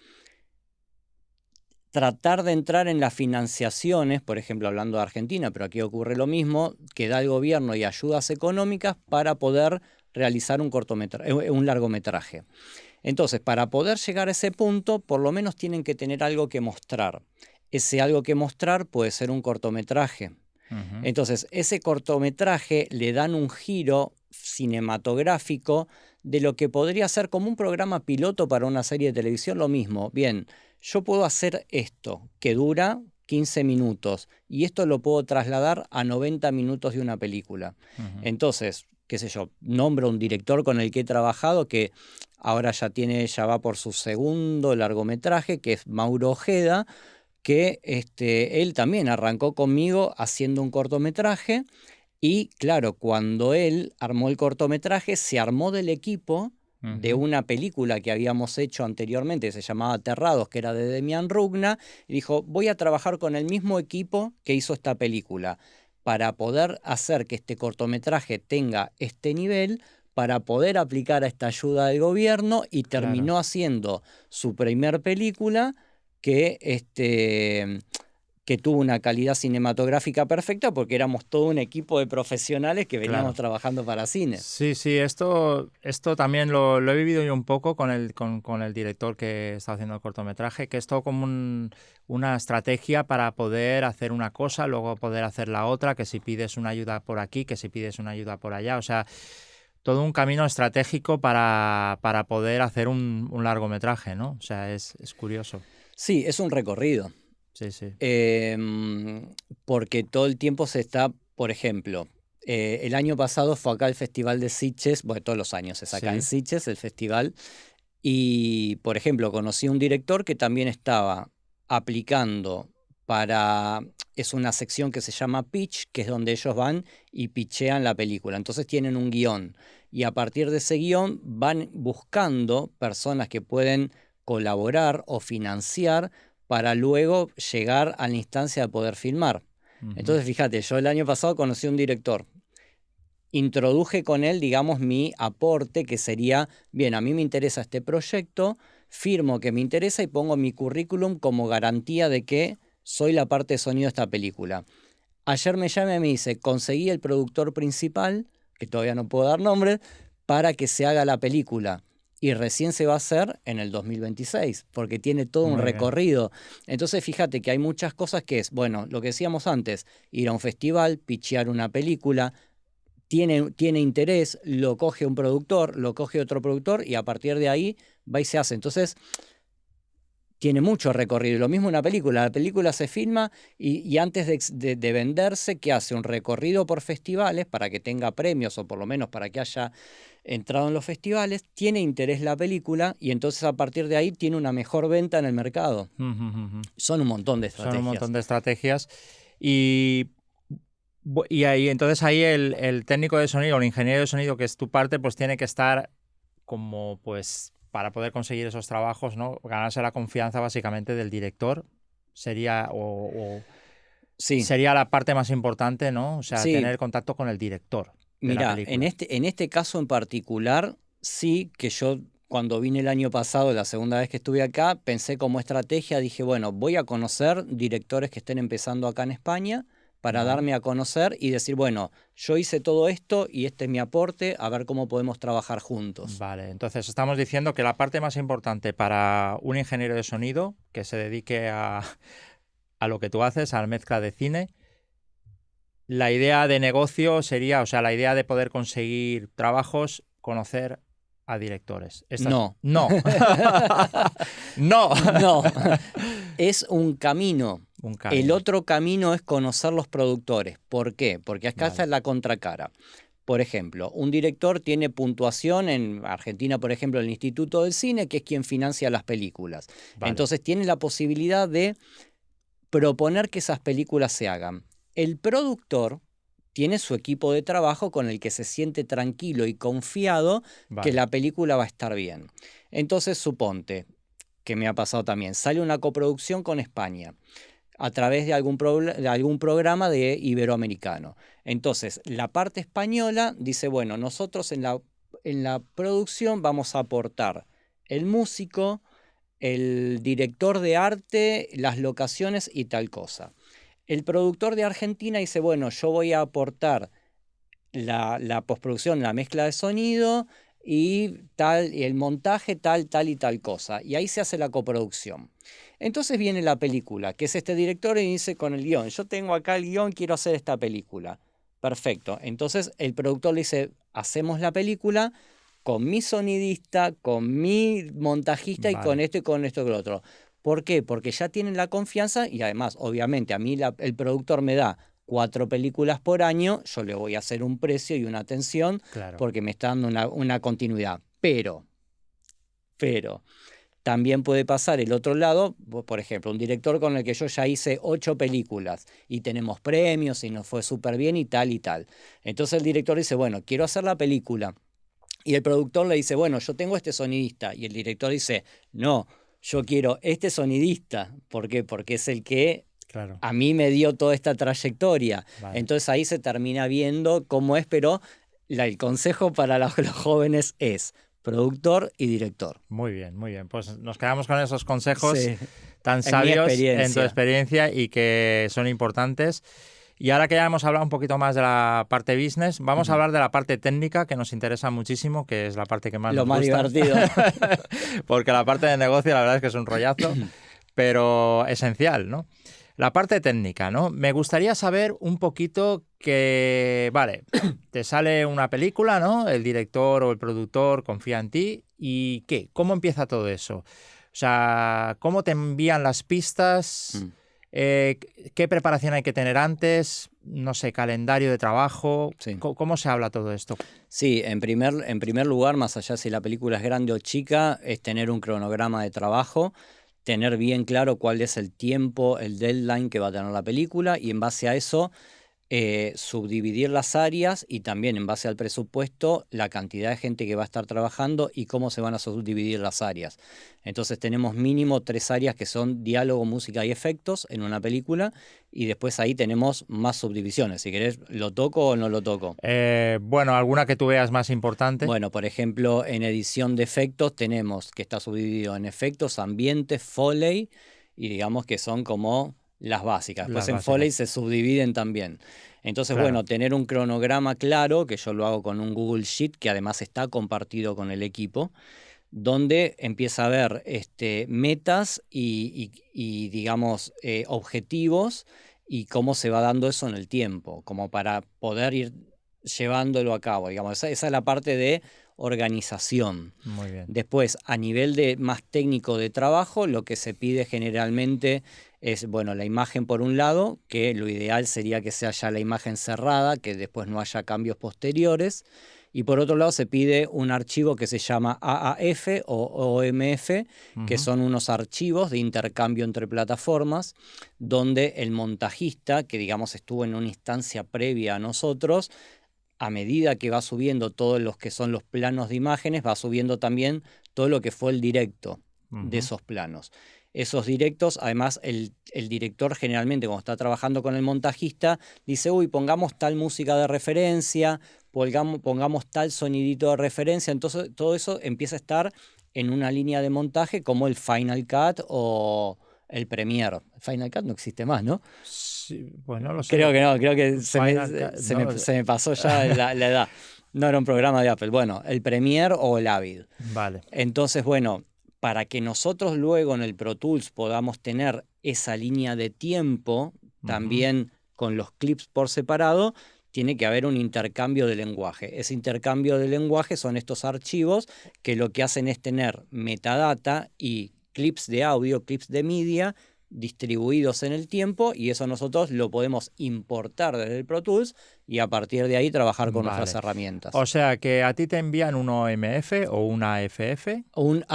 Tratar de entrar en las financiaciones, por ejemplo, hablando de Argentina, pero aquí ocurre lo mismo, que da el gobierno y ayudas económicas para poder realizar un largometraje. Entonces, para poder llegar a ese punto, por lo menos tienen que tener algo que mostrar. Ese algo que mostrar puede ser un cortometraje. Entonces, ese cortometraje le dan un giro cinematográfico de lo que podría ser como un programa piloto para una serie de televisión, lo mismo. Bien, yo puedo hacer esto, que dura 15 minutos, y esto lo puedo trasladar a 90 minutos de una película. Entonces, qué sé yo, nombro un director con el que he trabajado que ahora ya va por su segundo largometraje, que es Mauro Ojeda, que él también arrancó conmigo haciendo un cortometraje y claro, cuando él armó el cortometraje, se armó del equipo de una película que habíamos hecho anteriormente, que se llamaba Aterrados, que era de Demian Rugna, y dijo, voy a trabajar con el mismo equipo que hizo esta película para poder hacer que este cortometraje tenga este nivel, para poder aplicar a esta ayuda del gobierno, y terminó haciendo su primer película que tuvo una calidad cinematográfica perfecta porque éramos todo un equipo de profesionales que veníamos trabajando para cine. Sí, sí, esto también lo he vivido yo un poco con el director que está haciendo el cortometraje, que es todo como una estrategia para poder hacer una cosa, luego poder hacer la otra, que si pides una ayuda por aquí, que si pides una ayuda por allá, o sea, todo un camino estratégico para poder hacer un largometraje, ¿no? O sea, es curioso. Sí, es un recorrido. Sí, sí. Porque todo el tiempo se está, por ejemplo, el año pasado fue acá el Festival de Sitges, bueno, todos los años es acá en Sitges el festival, y por ejemplo conocí a un director que también estaba aplicando es una sección que se llama pitch, que es donde ellos van y pitchean la película, entonces tienen un guión, y a partir de ese guión van buscando personas que pueden colaborar o financiar para luego llegar a la instancia de poder filmar. Entonces, fíjate, yo el año pasado conocí a un director. Introduje con él, digamos, mi aporte, que sería, bien, a mí me interesa este proyecto, firmo que me interesa y pongo mi currículum como garantía de que soy la parte de sonido de esta película. Ayer me llama y me dice, conseguí el productor principal, que todavía no puedo dar nombre, para que se haga la película. Y recién se va a hacer en el 2026, porque tiene todo un recorrido. Entonces, fíjate que hay muchas cosas que es, bueno, lo que decíamos antes, ir a un festival, pitchear una película, tiene interés, lo coge un productor, lo coge otro productor, y a partir de ahí va y se hace. Entonces, tiene mucho recorrido. Lo mismo una película. La película se filma y antes de venderse, ¿qué hace? Un recorrido por festivales para que tenga premios o por lo menos para que haya entrado en los festivales. Tiene interés la película y entonces a partir de ahí tiene una mejor venta en el mercado. Son un montón de estrategias. Son un montón de estrategias y entonces ahí el técnico de sonido, el ingeniero de sonido, que es tu parte, pues tiene que estar como pues para poder conseguir esos trabajos, ¿no? Ganarse la confianza básicamente del director sería sería la parte más importante, ¿no? O sea, tener contacto con el director. Mira, en este caso en particular, sí que yo cuando vine el año pasado, la segunda vez que estuve acá, pensé como estrategia, dije, bueno, voy a conocer directores que estén empezando acá en España para darme a conocer y decir, bueno, yo hice todo esto y este es mi aporte, a ver cómo podemos trabajar juntos. Vale, entonces estamos diciendo que la parte más importante para un ingeniero de sonido que se dedique a lo que tú haces, a la mezcla de cine, la idea de negocio sería, o sea, la idea de poder conseguir trabajos, conocer a directores. No. No. No. Es un camino. El otro camino es conocer los productores. ¿Por qué? Porque acá está la contracara. Por ejemplo, un director tiene puntuación en Argentina, por ejemplo, el Instituto del Cine, que es quien financia las películas. Entonces tiene la posibilidad de proponer que esas películas se hagan. el productor tiene su equipo de trabajo con el que se siente tranquilo y confiado que la película va a estar bien. Entonces, suponte, que me ha pasado también, sale una coproducción con España a través de algún programa de Iberoamericano. Entonces, la parte española dice, bueno, nosotros en la producción vamos a aportar el músico, el director de arte, las locaciones y tal cosa. El productor de Argentina dice, bueno, yo voy a aportar la postproducción, la mezcla de sonido y el montaje, tal y tal cosa. Y ahí se hace la coproducción. Entonces viene la película, que es este director y dice con el guión, yo tengo acá el guión, quiero hacer esta película. Perfecto. Entonces el productor le dice, hacemos la película con mi sonidista, con mi montajista y con esto y con esto y con lo otro. ¿Por qué? Porque ya tienen la confianza y además, obviamente, a mí el productor me da 4 películas por año, yo le voy a hacer un precio y una atención porque me está dando una continuidad. Pero, también puede pasar el otro lado, por ejemplo, un director con el que yo ya hice 8 películas y tenemos premios y nos fue súper bien y tal y tal. Entonces el director dice, bueno, quiero hacer la película. Y el productor le dice, bueno, yo tengo este sonidista. Y el director dice, no, yo quiero este sonidista. ¿Por qué? Porque es el que a mí me dio toda esta trayectoria. Entonces ahí se termina viendo cómo es, pero el consejo para los jóvenes es productor y director. Muy bien, muy bien. Pues nos quedamos con esos consejos tan sabios en tu experiencia y que son importantes. Y ahora que ya hemos hablado un poquito más de la parte business, vamos a hablar de la parte técnica, que nos interesa muchísimo, que es la parte que más nos gusta. Lo más divertido. Porque la parte de negocio la verdad es que es un rollazo, pero esencial, ¿no? La parte técnica, ¿no? Me gustaría saber un poquito que, vale, te sale una película, ¿no? El director o el productor confía en ti. ¿Y qué? ¿Cómo empieza todo eso? O sea, ¿cómo te envían las pistas? ¿Qué preparación hay que tener antes? No sé, calendario de trabajo. ¿Cómo se habla todo esto? Sí, en primer lugar, más allá si la película es grande o chica, es tener un cronograma de trabajo, tener bien claro cuál es el tiempo, el deadline que va a tener la película y en base a eso subdividir las áreas y también en base al presupuesto la cantidad de gente que va a estar trabajando y cómo se van a subdividir las áreas. Entonces tenemos mínimo 3 áreas que son diálogo, música y efectos en una película y después ahí tenemos más subdivisiones. Si querés, ¿lo toco o no lo toco? Bueno, ¿alguna que tú veas más importante? Bueno, por ejemplo, en edición de efectos tenemos que está subdividido en efectos, ambientes, Foley y digamos que son como las básicas. Después en Foley se subdividen también. Entonces, bueno, tener un cronograma claro, que yo lo hago con un Google Sheet, que además está compartido con el equipo, donde empieza a haber metas y digamos, objetivos y cómo se va dando eso en el tiempo, como para poder ir llevándolo a cabo. Digamos, esa es la parte de organización. Muy bien. Después, a nivel de más técnico de trabajo, lo que se pide generalmente es, bueno, la imagen por un lado, que lo ideal sería que sea ya la imagen cerrada, que después no haya cambios posteriores. Y por otro lado se pide un archivo que se llama AAF o OMF, que son unos archivos de intercambio entre plataformas, donde el montajista, que digamos estuvo en una instancia previa a nosotros, a medida que va subiendo todos los que son los planos de imágenes, va subiendo también todo lo que fue el directo de esos planos. Esos directos, además, el director generalmente cuando está trabajando con el montajista, dice, uy, pongamos tal música de referencia, pongamos tal sonidito de referencia, entonces todo eso empieza a estar en una línea de montaje como el Final Cut o el Premiere. Final Cut no existe más, ¿no? Sí, pues no lo sé. Creo que no, creo que se me pasó ya la edad. No era un programa de Apple. Bueno, el Premiere o el Avid. Vale. Entonces, bueno, para que nosotros luego en el Pro Tools podamos tener esa línea de tiempo, también con los clips por separado, tiene que haber un intercambio de lenguaje. Ese intercambio de lenguaje son estos archivos que lo que hacen es tener metadata y clips de audio, clips de media distribuidos en el tiempo y eso nosotros lo podemos importar desde el Pro Tools y a partir de ahí trabajar con nuestras herramientas. O sea que a ti te envían un OMF o una AFF. Un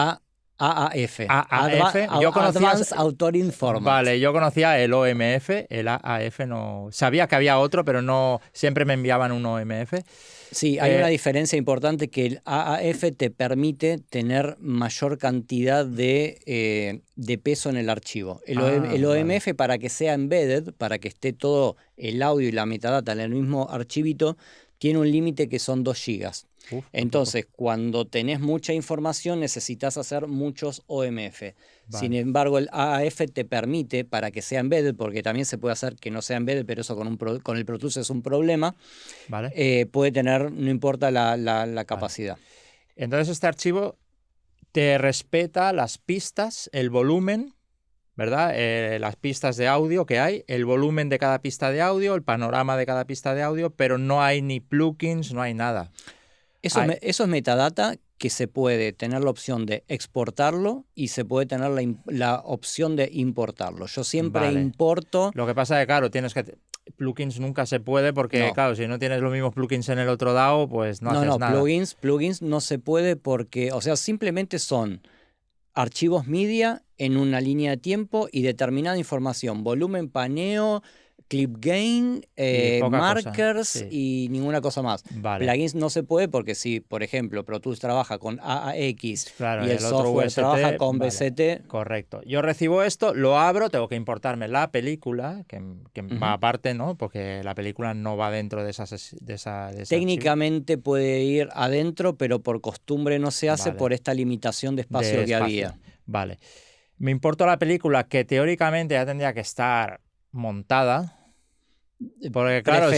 AAF. AAF, yo conocía... Advanced Authoring Format. Vale, yo conocía el OMF, el AAF no... Sabía que había otro, pero no siempre me enviaban un OMF. Sí, hay una diferencia importante, que el AAF te permite tener mayor cantidad de peso en el archivo. El OMF, vale, para que sea embedded, para que esté todo el audio y la metadata en el mismo archivito, tiene un límite que son 2 gigas. Entonces, cuando tenés mucha información, necesitas hacer muchos OMF. Vale. Sin embargo, el AAF te permite, para que sea embedded, porque también se puede hacer que no sea embedded, pero eso con el Pro Tools es un problema, vale, puede tener, no importa la capacidad. Vale. Entonces, este archivo te respeta las pistas, el volumen, ¿verdad? Las pistas de audio que hay, el volumen de cada pista de audio, el panorama de cada pista de audio, pero no hay ni plugins, no hay nada. Eso es metadata que se puede tener la opción de exportarlo y se puede tener la opción de importarlo. Yo siempre importo... Lo que pasa es que, claro, plugins nunca se puede porque, claro, si no tienes los mismos plugins en el otro DAO, pues no haces nada. Plugins no se puede porque, o sea, simplemente son archivos media en una línea de tiempo y determinada información, volumen, paneo, clip gain, markers, sí, y ninguna cosa más. Vale. Plugins no se puede porque si, por ejemplo, Pro Tools trabaja con AAX, claro, y el software VST, trabaja con VST. Correcto. Yo recibo esto, lo abro, tengo que importarme la película, que va aparte, ¿no? Porque la película no va dentro de esa Técnicamente archivo. Puede ir adentro, pero por costumbre no se hace, por esta limitación de espacio que había. Vale. Me importo la película, que teóricamente ya tendría que estar montada, porque claro,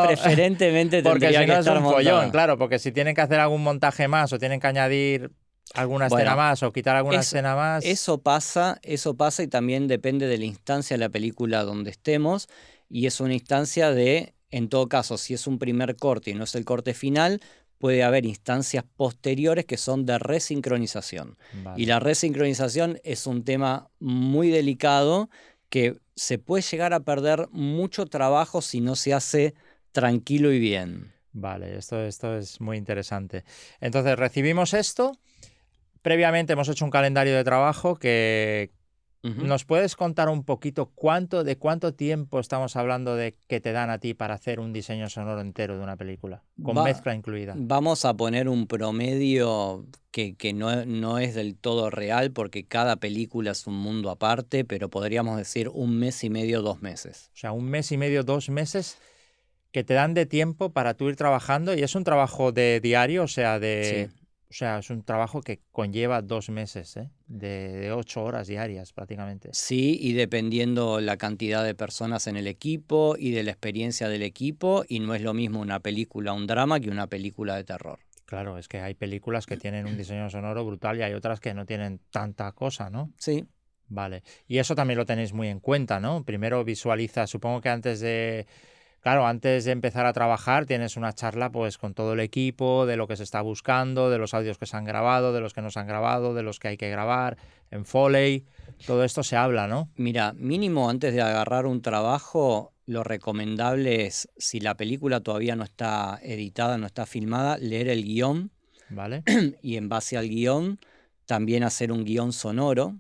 preferentemente porque si no es un montada. follón, claro, porque si tienen que hacer algún montaje más o tienen que añadir alguna escena más o quitar alguna escena más. Eso pasa y también depende de la instancia de la película donde estemos, y es una instancia de, en todo caso, si es un primer corte y no es el corte final, puede haber instancias posteriores que son de resincronización. Vale. Y la resincronización es un tema muy delicado que se puede llegar a perder mucho trabajo si no se hace tranquilo y bien. Vale, esto es muy interesante. Entonces, recibimos esto. Previamente hemos hecho un calendario de trabajo que... ¿Nos puedes contar un poquito de cuánto tiempo estamos hablando de que te dan a ti para hacer un diseño sonoro entero de una película, con mezcla incluida? Vamos a poner un promedio que no es del todo real, porque cada película es un mundo aparte, pero podríamos decir 1 mes y medio, 2 meses. O sea, 1 mes y medio, 2 meses que te dan de tiempo para tú ir trabajando, y es un trabajo de diario, o sea, sí. O sea, es un trabajo que conlleva 2 meses, de 8 horas diarias prácticamente. Sí, y dependiendo la cantidad de personas en el equipo y de la experiencia del equipo, y no es lo mismo una película, un drama, que una película de terror. Claro, es que hay películas que tienen un diseño sonoro brutal y hay otras que no tienen tanta cosa, ¿no? Sí. Vale. Y eso también lo tenéis muy en cuenta, ¿no? Primero visualiza, supongo que antes de empezar a trabajar tienes una charla pues con todo el equipo, de lo que se está buscando, de los audios que se han grabado, de los que no se han grabado, de los que hay que grabar, en Foley, todo esto se habla, ¿no? Mira, mínimo antes de agarrar un trabajo, lo recomendable es, si la película todavía no está editada, no está filmada, leer el guión. Vale. Y en base al guión, también hacer un guión sonoro,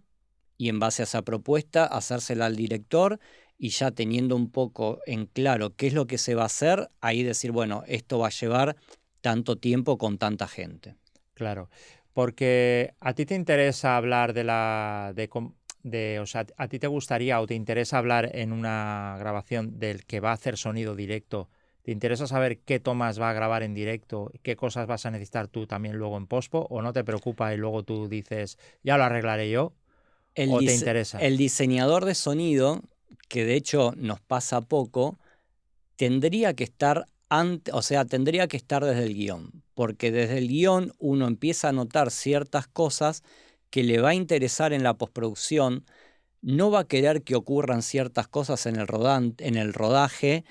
y en base a esa propuesta, hacérsela al director. Y ya teniendo un poco en claro qué es lo que se va a hacer, ahí decir, bueno, esto va a llevar tanto tiempo con tanta gente. Claro, porque a ti te interesa hablar o sea, a ti te gustaría o te interesa hablar en una grabación del que va a hacer sonido directo. ¿Te interesa saber qué tomas va a grabar en directo, qué cosas vas a necesitar tú también luego en pospo, o no te preocupa y luego tú dices, ya lo arreglaré yo, o te interesa? El diseñador de sonido, que de hecho nos pasa poco, tendría que estar tendría que estar desde el guión, porque desde el guión uno empieza a notar ciertas cosas que le va a interesar en la postproducción, no va a querer que ocurran ciertas cosas en el rodaje,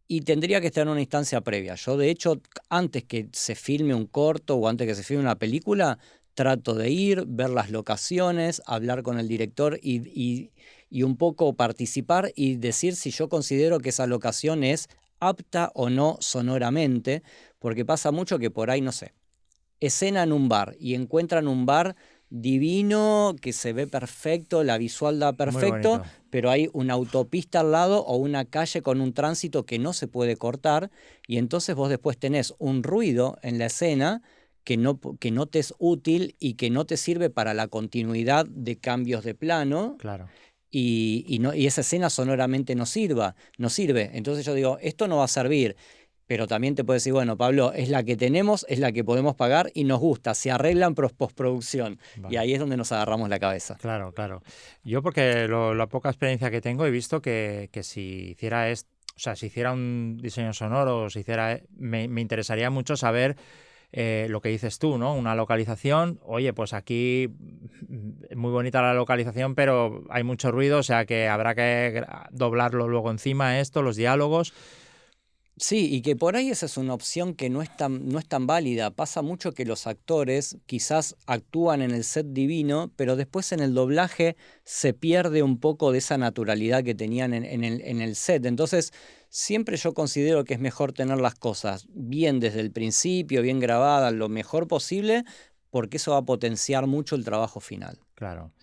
y tendría que estar en una instancia previa. Yo, de hecho, antes que se filme un corto o antes que se filme una película, trato de ir, ver las locaciones, hablar con el director y un poco participar y decir si yo considero que esa locación es apta o no sonoramente, porque pasa mucho que por ahí, no sé, escena en un bar y encuentran un bar divino, que se ve perfecto, la visual da perfecto, pero hay una autopista al lado o una calle con un tránsito que no se puede cortar, y entonces vos después tenés un ruido en la escena que no te es útil y que no te sirve para la continuidad de cambios de plano. Claro. Y esa escena sonoramente no sirve. Entonces yo digo, esto no va a servir. Pero también te puedo decir, bueno, Pablo, es la que tenemos, es la que podemos pagar y nos gusta. Se arreglan postproducción. Vale. Y ahí es donde nos agarramos la cabeza. Claro, claro. Yo porque la poca experiencia que tengo he visto que si hiciera esto, o sea, si hiciera un diseño sonoro, o si hiciera, me interesaría mucho saber lo que dices tú, ¿no? Una localización, oye, pues aquí muy bonita la localización, pero hay mucho ruido, o sea que habrá que doblarlo luego encima esto, los diálogos. Sí, y que por ahí esa es una opción que no es tan válida. Pasa mucho que los actores quizás actúan en el set divino, pero después en el doblaje se pierde un poco de esa naturalidad que tenían en el set. Entonces, siempre yo considero que es mejor tener las cosas bien desde el principio, bien grabadas, lo mejor posible, porque eso va a potenciar mucho el trabajo final. Claro.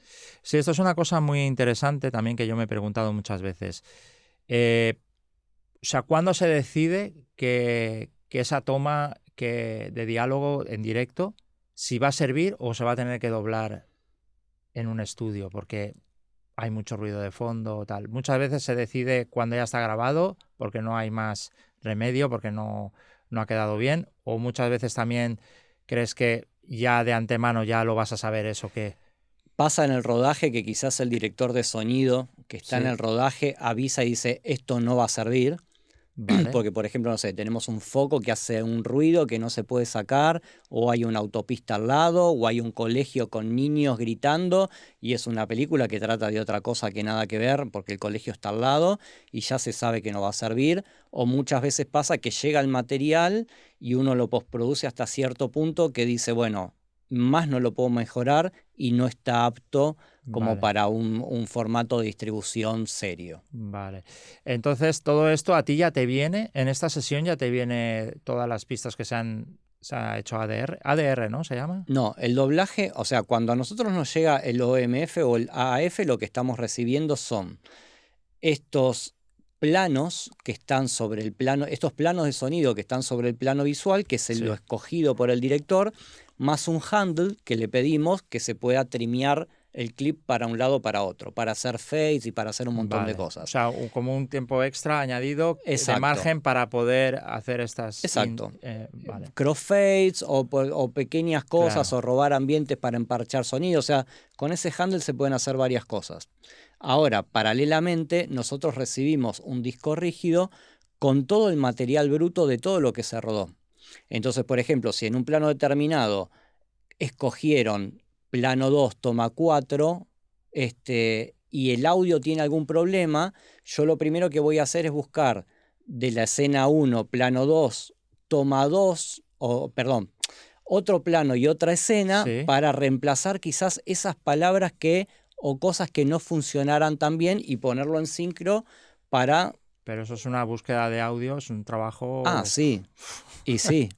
Sí, esto es una cosa muy interesante también que yo me he preguntado muchas veces. O sea, ¿cuándo se decide que esa toma de diálogo en directo, si va a servir o se va a tener que doblar en un estudio? Porque hay mucho ruido de fondo o tal. Muchas veces se decide cuando ya está grabado porque no hay más remedio, porque no ha quedado bien. O muchas veces también crees que ya de antemano ya lo vas a saber eso que... Pasa en el rodaje que quizás el director de sonido que está en el rodaje avisa y dice, esto no va a servir. Vale. Porque, por ejemplo, no sé, tenemos un foco que hace un ruido que no se puede sacar, o hay una autopista al lado, o hay un colegio con niños gritando, y es una película que trata de otra cosa que nada que ver, porque el colegio está al lado, y ya se sabe que no va a servir. O muchas veces pasa que llega el material y uno lo postproduce hasta cierto punto que dice, bueno, más no lo puedo mejorar y no está apto como para un formato de distribución serio. Vale. Entonces, todo esto a ti ya te viene, en esta sesión ya te viene todas las pistas que se ha hecho ADR. ADR, ¿no? ¿Se llama? No, el doblaje, o sea, cuando a nosotros nos llega el OMF o el AAF, lo que estamos recibiendo son estos planos que están sobre el plano, estos planos de sonido que están sobre el plano visual, que es lo escogido por el director, más un handle que le pedimos que se pueda trimear el clip para un lado o para otro, para hacer fades y para hacer un montón de cosas. O sea, como un tiempo extra añadido de margen para poder hacer estas... Exacto. Crossfades o pequeñas cosas, o robar ambientes para emparchar sonido. O sea, con ese handle se pueden hacer varias cosas. Ahora, paralelamente, nosotros recibimos un disco rígido con todo el material bruto de todo lo que se rodó. Entonces, por ejemplo, si en un plano determinado escogieron plano 2, toma 4, y el audio tiene algún problema, yo lo primero que voy a hacer es buscar de la escena 1, plano 2, toma 2, otro plano y otra escena para reemplazar quizás esas palabras o cosas que no funcionaran tan bien y ponerlo en sincro para... Pero eso es una búsqueda de audio, es un trabajo... Ah, sí. Y sí.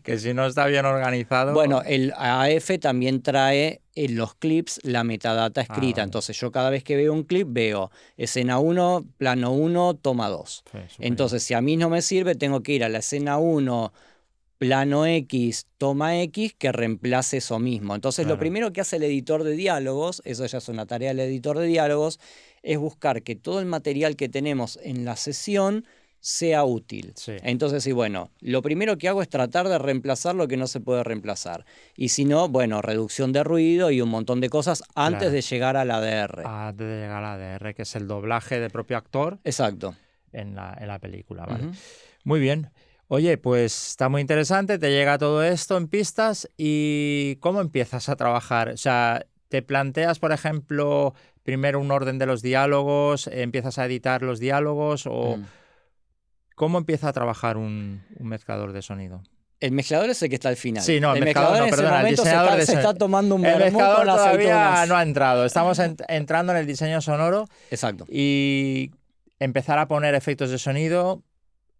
Que si no está bien organizado... Bueno, el AF también trae en los clips la metadata escrita. Vale. Entonces yo cada vez que veo un clip veo escena 1, plano 1, toma 2. Entonces si a mí no me sirve, tengo que ir a la escena 1, plano X, toma X, que reemplace eso mismo. Entonces lo primero que hace el editor de diálogos, eso ya es una tarea del editor de diálogos, es buscar que todo el material que tenemos en la sesión sea útil. Entonces, sí, bueno, lo primero que hago es tratar de reemplazar lo que no se puede reemplazar. Y si no, bueno, reducción de ruido y un montón de cosas antes de llegar al ADR. Antes de llegar al ADR, que es el doblaje del propio actor. Exacto. En la película, ¿vale? Muy bien. Oye, pues está muy interesante, te llega todo esto en pistas y ¿cómo empiezas a trabajar? O sea, ¿te planteas, por ejemplo, primero un orden de los diálogos, empiezas a editar los diálogos o cómo empieza a trabajar un mezclador de sonido? El mezclador es el que está al final. Sí, no, el mezclador no, perdona, el diseñador se está tomando un vermut. El mezclador todavía no ha entrado, estamos entrando en el diseño sonoro. Exacto. Y empezar a poner efectos de sonido,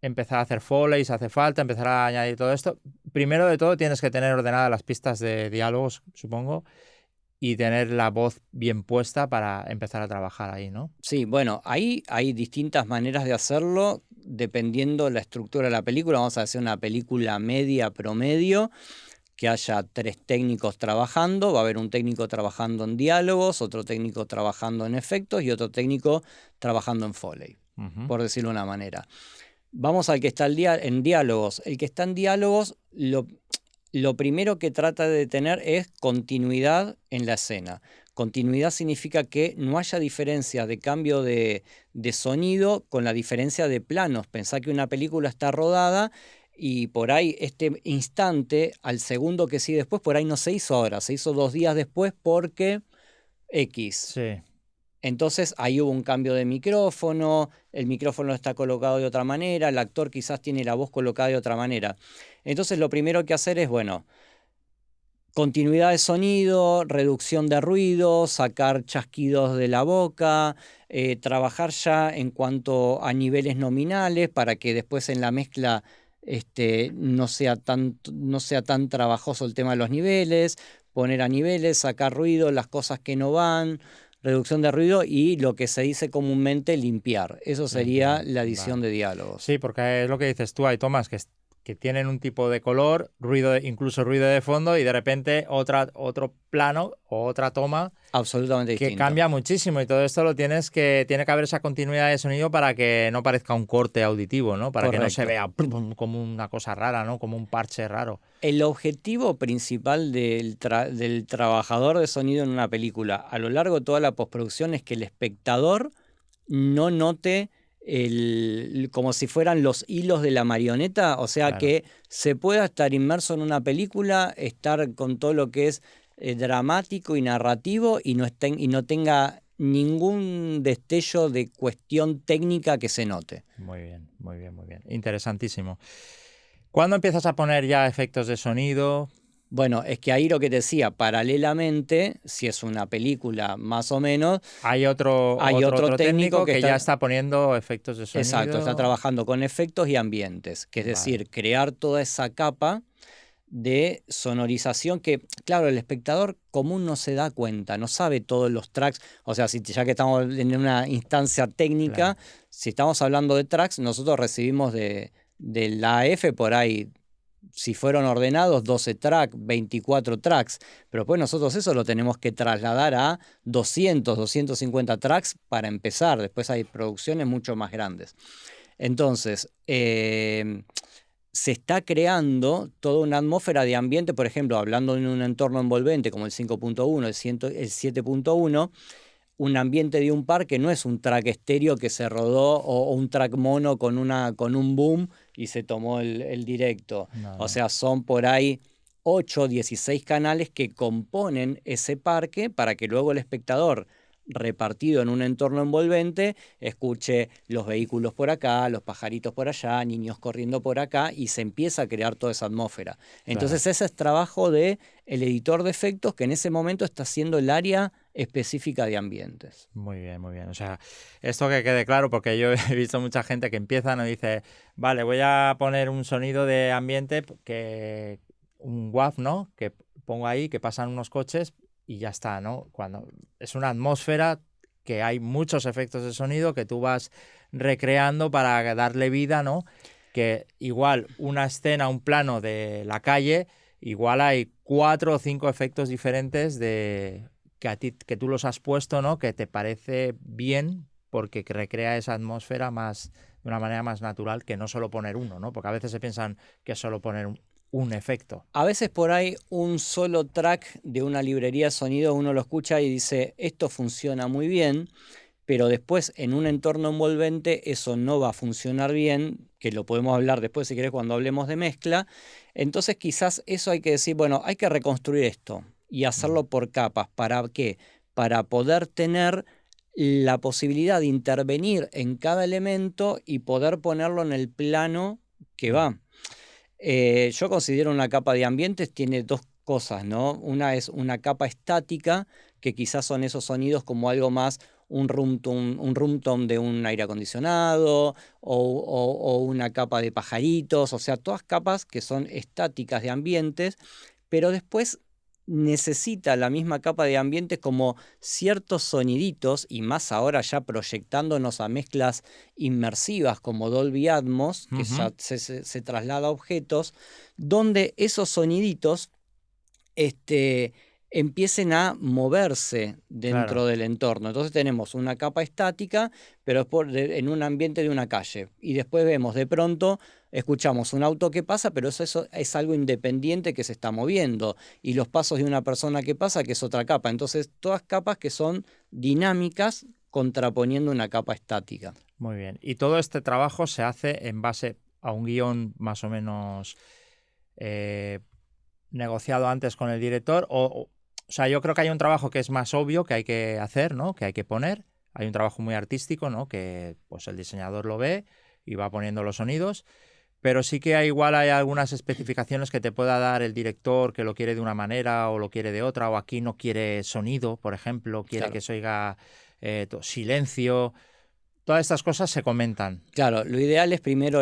empezar a hacer foley si hace falta, empezar a añadir todo esto. primero de todo tienes que tener ordenadas las pistas de diálogos, supongo, y tener la voz bien puesta para empezar a trabajar ahí, ¿no? Sí, bueno, ahí hay distintas maneras de hacerlo dependiendo la estructura de la película. Vamos a hacer una película media, promedio, que haya 3 técnicos trabajando. Va a haber un técnico trabajando en diálogos, otro técnico trabajando en efectos y otro técnico trabajando en Foley, por decirlo de una manera. Vamos al que está en diálogos. El que está en diálogos, lo primero que trata de tener es continuidad en la escena. Continuidad significa que no haya diferencia de cambio de sonido con la diferencia de planos. Pensá que una película está rodada y por ahí este instante, al segundo que sigue después, por ahí no se hizo ahora, se hizo 2 días después porque X. Sí. Entonces ahí hubo un cambio de micrófono, el micrófono está colocado de otra manera, el actor quizás tiene la voz colocada de otra manera. Entonces lo primero que hacer es, bueno, continuidad de sonido, reducción de ruido, sacar chasquidos de la boca, trabajar ya en cuanto a niveles nominales para que después en la mezcla no sea tan trabajoso el tema de los niveles, poner a niveles, sacar ruido, las cosas que no van, reducción de ruido y lo que se dice comúnmente limpiar. Eso sería la edición de diálogos. Sí, porque es lo que dices tú, hay tomas que tienen un tipo de color, incluso ruido de fondo, y de repente otro plano o otra toma absolutamente que distinto. cambia muchísimo, y todo esto tiene que haber esa continuidad de sonido para que no parezca un corte auditivo, ¿no? Para Correcto. que no se vea como una cosa rara, ¿no? Como un parche raro. El objetivo principal del trabajador de sonido en una película a lo largo de toda la postproducción es que el espectador no note como si fueran los hilos de la marioneta, o sea, Claro. que se pueda estar inmerso en una película, estar con todo lo que es dramático y narrativo y no tenga ningún destello de cuestión técnica que se note. Muy bien, muy bien, muy bien. Interesantísimo. ¿Cuándo empiezas a poner ya efectos de sonido? Bueno, es que ahí lo que te decía, paralelamente, si es una película más o menos, hay otro técnico que ya está poniendo efectos de sonido. Exacto, está trabajando con efectos y ambientes, que es decir, crear toda esa capa de sonorización que, claro, el espectador común no se da cuenta, no sabe todos los tracks. O sea, ya que estamos en una instancia técnica, claro, si estamos hablando de tracks, nosotros recibimos de la AF por ahí, si fueron ordenados, 12 tracks, 24 tracks, pero pues nosotros eso lo tenemos que trasladar a 200, 250 tracks para empezar. Después hay producciones mucho más grandes. Entonces, se está creando toda una atmósfera de ambiente, por ejemplo, hablando en un entorno envolvente como el 5.1, el 7.1, un ambiente de un parque no es un track estéreo que se rodó o un track mono con un boom y se tomó el directo. No. O sea, son por ahí 8, 16 canales que componen ese parque para que luego el espectador, repartido en un entorno envolvente, escuche los vehículos por acá, los pajaritos por allá, niños corriendo por acá, y se empieza a crear toda esa atmósfera. Entonces, claro, ese es trabajo del editor de efectos, que en ese momento está haciendo el área específica de ambientes. Muy bien, muy bien. O sea, esto que quede claro, porque yo he visto mucha gente que empieza y dice, vale, voy a poner un sonido de ambiente, un WAV, ¿no? Que pongo ahí, que pasan unos coches, y ya está, ¿no? Cuando es una atmósfera que hay muchos efectos de sonido que tú vas recreando para darle vida, ¿no? Que igual una escena, un plano de la calle, igual hay 4 o 5 efectos diferentes que tú los has puesto, ¿no? Que te parece bien porque recrea esa atmósfera de una manera más natural que no solo poner uno, ¿no? Porque a veces se piensan que es solo poner un efecto. A veces por ahí un solo track de una librería de sonido uno lo escucha y dice, esto funciona muy bien, pero después en un entorno envolvente eso no va a funcionar bien, que lo podemos hablar después si querés cuando hablemos de mezcla. Entonces quizás eso hay que decir, bueno, hay que reconstruir esto y hacerlo por capas. ¿Para qué? Para poder tener la posibilidad de intervenir en cada elemento y poder ponerlo en el plano que va. Yo considero una capa de ambientes tiene 2 cosas, ¿no? Una es una capa estática, que quizás son esos sonidos como algo más un room tone de un aire acondicionado o una capa de pajaritos, o sea, todas capas que son estáticas de ambientes, pero después necesita la misma capa de ambientes como ciertos soniditos, y más ahora ya proyectándonos a mezclas inmersivas como Dolby Atmos, que ya se traslada a objetos, donde esos soniditos empiecen a moverse dentro del entorno. Entonces tenemos una capa estática, pero en un ambiente de una calle. Y después vemos, de pronto, escuchamos un auto que pasa, pero eso es algo independiente que se está moviendo. Y los pasos de una persona que pasa, que es otra capa. Entonces, todas capas que son dinámicas contraponiendo una capa estática. Muy bien. Y todo este trabajo se hace en base a un guión más o menos negociado antes con el director, o sea, yo creo que hay un trabajo que es más obvio que hay que hacer, ¿no? Que hay que poner. Hay un trabajo muy artístico, ¿no? Que pues el diseñador lo ve y va poniendo los sonidos. Pero sí que igual hay algunas especificaciones que te pueda dar el director, que lo quiere de una manera o lo quiere de otra, o aquí no quiere sonido, por ejemplo, quiere que se oiga silencio. Todas estas cosas se comentan. Claro, lo ideal es primero,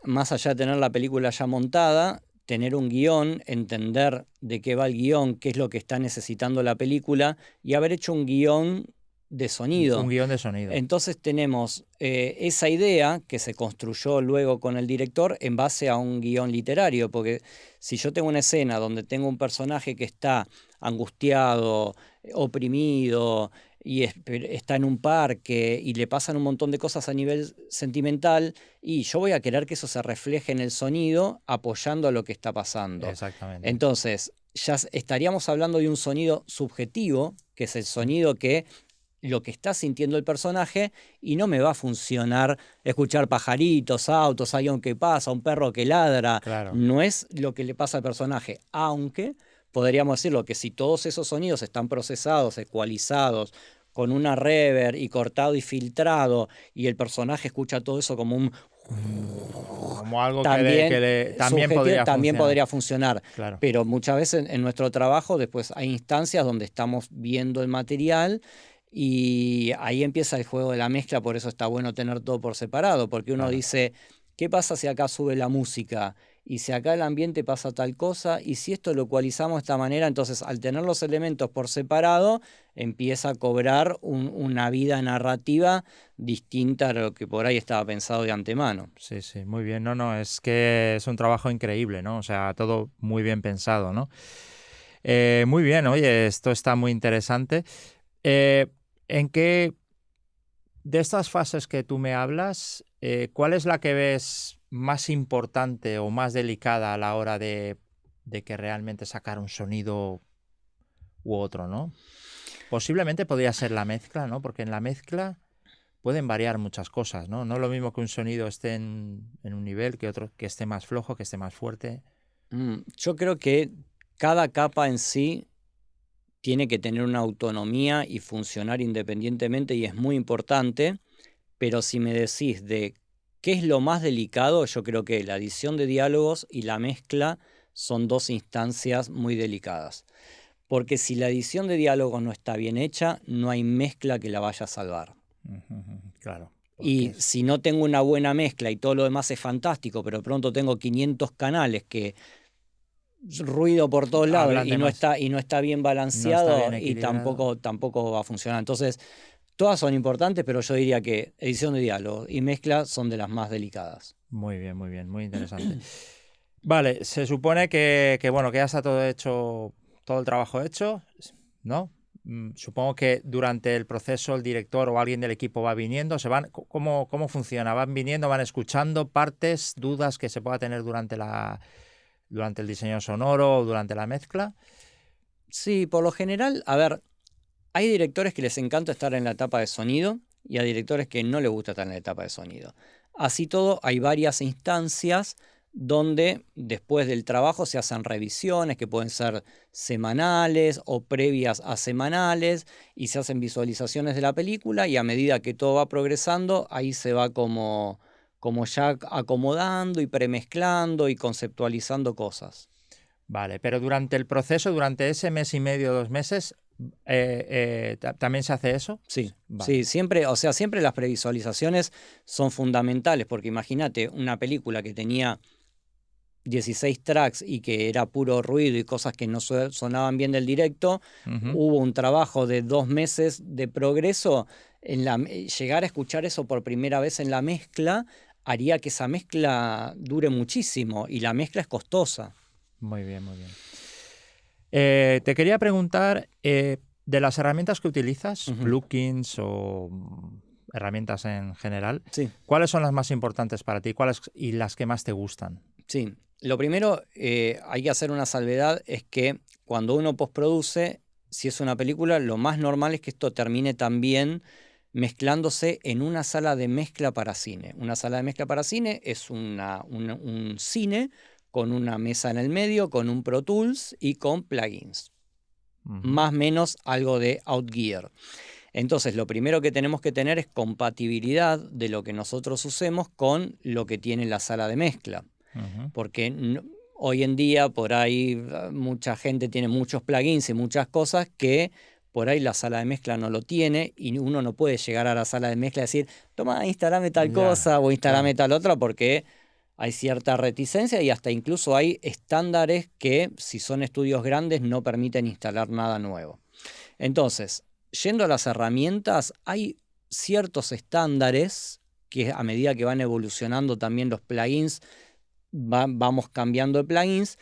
más allá de tener la película ya montada, tener un guión, entender de qué va el guión, qué es lo que está necesitando la película, y haber hecho un guión de sonido. Un guión de sonido. Entonces tenemos esa idea que se construyó luego con el director en base a un guión literario, porque si yo tengo una escena donde tengo un personaje que está angustiado, oprimido, y está en un parque y le pasan un montón de cosas a nivel sentimental, y yo voy a querer que eso se refleje en el sonido apoyando a lo que está pasando. Exactamente. Entonces, ya estaríamos hablando de un sonido subjetivo, que es el sonido que lo que está sintiendo el personaje, y no me va a funcionar escuchar pajaritos, autos, alguien que pasa, un perro que ladra. Claro. No es lo que le pasa al personaje, aunque podríamos decirlo que si todos esos sonidos están procesados, ecualizados, con una reverb y cortado y filtrado, y el personaje escucha todo eso como un... Como algo también podría funcionar. Claro. Pero muchas veces en nuestro trabajo después hay instancias donde estamos viendo el material y ahí empieza el juego de la mezcla. Por eso está bueno tener todo por separado, porque uno dice, ¿qué pasa si acá sube la música? Y si acá el ambiente pasa tal cosa, y si esto lo ecualizamos de esta manera, entonces al tener los elementos por separado, empieza a cobrar una vida narrativa distinta a lo que por ahí estaba pensado de antemano. Sí, sí, muy bien. No, es que es un trabajo increíble, ¿no? O sea, todo muy bien pensado, ¿no? Muy bien, oye, esto está muy interesante. ¿En qué de estas fases que tú me hablas, cuál es la que ves más importante o más delicada a la hora de que realmente sacar un sonido u otro, ¿no? Posiblemente podría ser la mezcla, ¿no? Porque en la mezcla pueden variar muchas cosas, ¿no? No es lo mismo que un sonido esté en un nivel que otro que esté más flojo, que esté más fuerte. Yo creo que cada capa en sí tiene que tener una autonomía y funcionar independientemente, y es muy importante, pero si me decís de qué es lo más delicado, yo creo que la edición de diálogos y la mezcla son dos instancias muy delicadas. Porque si la edición de diálogos no está bien hecha, no hay mezcla que la vaya a salvar. Claro. Y si no tengo una buena mezcla y todo lo demás es fantástico, pero de pronto tengo 500 canales que ruido por todos lados y no está bien balanceado, no está bien, y tampoco va a funcionar. Entonces, todas son importantes, pero yo diría que edición de diálogo y mezcla son de las más delicadas. Muy bien, muy interesante. Vale, se supone que bueno, que ya está todo hecho, todo el trabajo hecho, ¿no? Supongo que durante el proceso el director o alguien del equipo va viniendo, ¿cómo funciona? ¿Van viniendo, van escuchando partes, dudas que se pueda tener durante el diseño sonoro o durante la mezcla? Sí, por lo general, a ver, hay directores que les encanta estar en la etapa de sonido y hay directores que no les gusta estar en la etapa de sonido. Así todo, hay varias instancias donde después del trabajo se hacen revisiones que pueden ser semanales o previas a semanales, y se hacen visualizaciones de la película, y a medida que todo va progresando, ahí se va como ya acomodando y premezclando y conceptualizando cosas. Vale, pero durante el proceso, durante ese mes y medio, 2 meses, ¿También se hace eso? Sí, Vale. sí, siempre, o sea, siempre las previsualizaciones son fundamentales, porque imagínate una película que tenía 16 tracks y que era puro ruido y cosas que no sonaban bien del directo. Hubo un trabajo de 2 meses de progreso. Llegar a escuchar eso por primera vez en la mezcla haría que esa mezcla dure muchísimo, y la mezcla es costosa. Muy bien, muy bien. Te quería preguntar, de las herramientas que utilizas, plugins o herramientas en general, Sí. ¿cuáles son las más importantes para ti? ¿Cuáles y las que más te gustan? Sí, lo primero, hay que hacer una salvedad, es que cuando uno postproduce, si es una película, lo más normal es que esto termine también mezclándose en una sala de mezcla para cine. Una sala de mezcla para cine es un cine con una mesa en el medio, con un Pro Tools y con plugins. Más o menos algo de Outgear. Entonces, lo primero que tenemos que tener es compatibilidad de lo que nosotros usemos con lo que tiene la sala de mezcla. Porque hoy en día por ahí mucha gente tiene muchos plugins y muchas cosas que por ahí la sala de mezcla no lo tiene, y uno no puede llegar a la sala de mezcla y decir, toma, instalame tal cosa o instalame tal otra, porque hay cierta reticencia y hasta incluso hay estándares que, si son estudios grandes, no permiten instalar nada nuevo. Entonces, yendo a las herramientas, hay ciertos estándares que, a medida que van evolucionando también los plugins, vamos cambiando de plugins,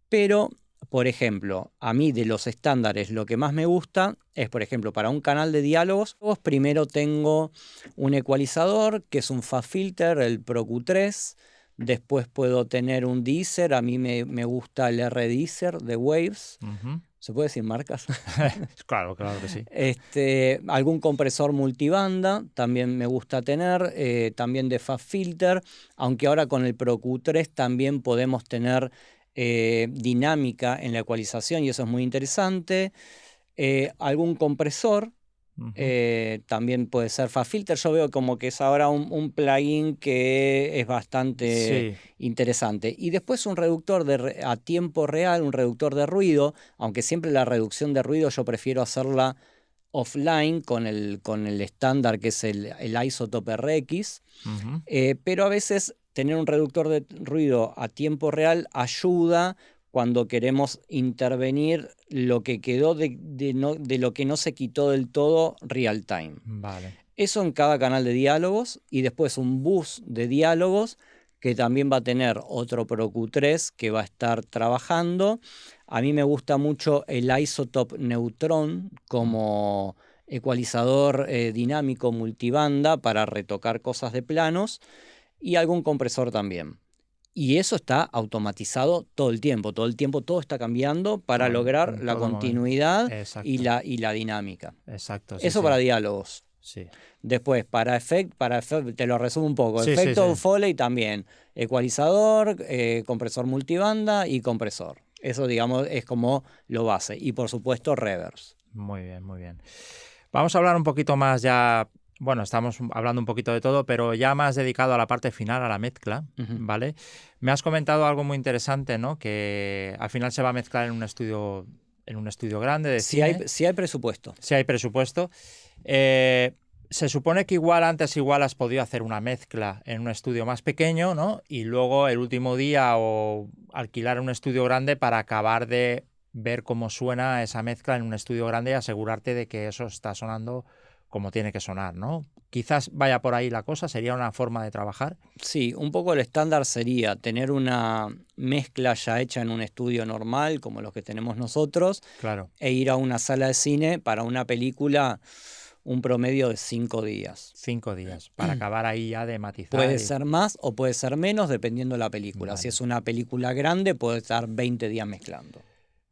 pero, por ejemplo, a mí de los estándares lo que más me gusta es, por ejemplo, para un canal de diálogos, primero tengo un ecualizador que es un FabFilter, el Pro Q3. Después puedo tener un deezer, a mí me gusta el R-Deezer de Waves. ¿Se puede decir marcas? Claro, claro que sí. Algún compresor multibanda también me gusta tener, también de FabFilter, aunque ahora con el Pro Q3 también podemos tener dinámica en la ecualización, y eso es muy interesante. Algún compresor. También puede ser FabFilter. Yo veo como que es ahora un plugin que es bastante interesante. Y después un reductor a tiempo real, un reductor de ruido, aunque siempre la reducción de ruido yo prefiero hacerla offline con el estándar que es el Isotope RX. Pero a veces tener un reductor de ruido a tiempo real ayuda cuando queremos intervenir lo que quedó de lo que no se quitó del todo real time. Vale. Eso en cada canal de diálogos, y después un bus de diálogos que también va a tener otro Pro Q3 que va a estar trabajando. A mí me gusta mucho el Isotope Neutron como ecualizador dinámico multibanda para retocar cosas de planos, y algún compresor también. Y eso está automatizado todo el tiempo todo está cambiando para lograr la continuidad y la dinámica. Exacto. Eso para diálogos. Sí. Después, para efecto, te lo resumo un poco. Sí, Efecto Foley también. Ecualizador, compresor multibanda y compresor. Eso, digamos, es como lo base. Y por supuesto, reverse. Muy bien, muy bien. Vamos a hablar un poquito más ya. Bueno, estamos hablando un poquito de todo, pero ya más dedicado a la parte final, a la mezcla, ¿vale? Me has comentado algo muy interesante, ¿no? Que al final se va a mezclar en un estudio grande de cine. Si hay presupuesto. Si hay presupuesto. Se supone que igual has podido hacer una mezcla en un estudio más pequeño, ¿no? Y luego el último día o alquilar un estudio grande para acabar de ver cómo suena esa mezcla en un estudio grande y asegurarte de que eso está sonando como tiene que sonar, ¿no? Quizás vaya por ahí la cosa, sería una forma de trabajar. Sí, un poco el estándar sería tener una mezcla ya hecha en un estudio normal, como los que tenemos nosotros, claro, e ir a una sala de cine para una película, un promedio de 5 días. 5 días, para acabar ahí ya de matizar. Puede ser más o puede ser menos, dependiendo de la película. Vale. Si es una película grande, puede estar 20 días mezclando.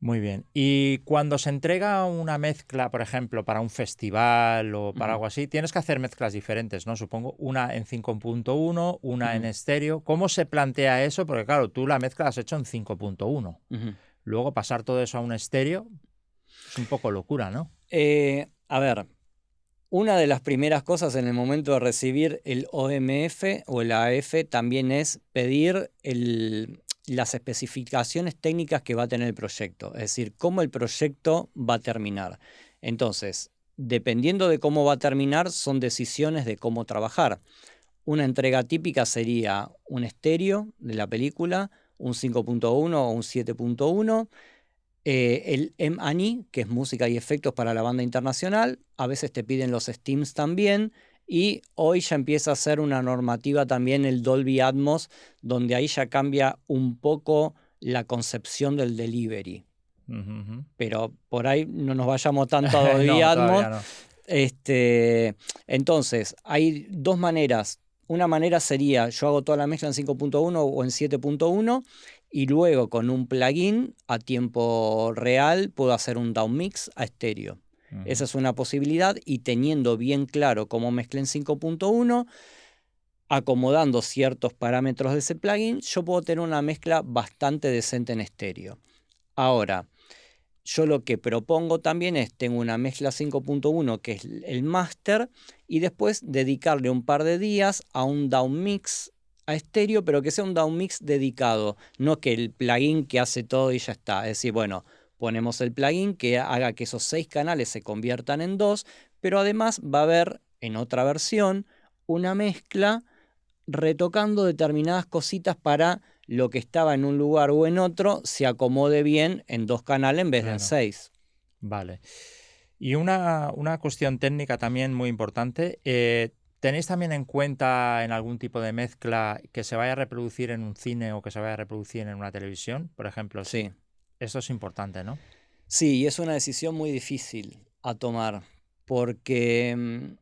Muy bien. Y cuando se entrega una mezcla, por ejemplo, para un festival o para algo así, tienes que hacer mezclas diferentes, ¿no? Supongo, una en 5.1, una en estéreo. ¿Cómo se plantea eso? Porque claro, tú la mezcla la has hecho en 5.1. Luego pasar todo eso a un estéreo es un poco locura, ¿no? A ver, una de las primeras cosas en el momento de recibir el OMF o el AF también es pedir las especificaciones técnicas que va a tener el proyecto, es decir, cómo el proyecto va a terminar. Entonces, dependiendo de cómo va a terminar, son decisiones de cómo trabajar. Una entrega típica sería un estéreo de la película, un 5.1 o un 7.1, el M&E, que es música y efectos para la banda internacional, a veces te piden los Steams también, y hoy ya empieza a ser una normativa también el Dolby Atmos, donde ahí ya cambia un poco la concepción del delivery. Pero por ahí no nos vayamos tanto a Dolby No, Atmos. todavía no. Entonces, hay dos maneras. Una manera sería, yo hago toda la mezcla en 5.1 o en 7.1 y luego con un plugin a tiempo real puedo hacer un downmix a estéreo. Esa es una posibilidad, y teniendo bien claro cómo mezclé en 5.1, acomodando ciertos parámetros de ese plugin, yo puedo tener una mezcla bastante decente en estéreo. Ahora, yo lo que propongo también es, tengo una mezcla 5.1 que es el máster, y después dedicarle un par de días a un downmix a estéreo, pero que sea un downmix dedicado, no que el plugin que hace todo y ya está. Es decir, bueno, ponemos el plugin que haga que esos 6 canales se conviertan en 2, pero además va a haber en otra versión una mezcla retocando determinadas cositas para lo que estaba en un lugar o en otro se acomode bien en 2 canales en vez de en 6. Vale. Y una cuestión técnica también muy importante. ¿Tenéis también en cuenta en algún tipo de mezcla que se vaya a reproducir en un cine o que se vaya a reproducir en una televisión? Por ejemplo, Sí. Esto es importante, ¿no? Sí, y es una decisión muy difícil a tomar, porque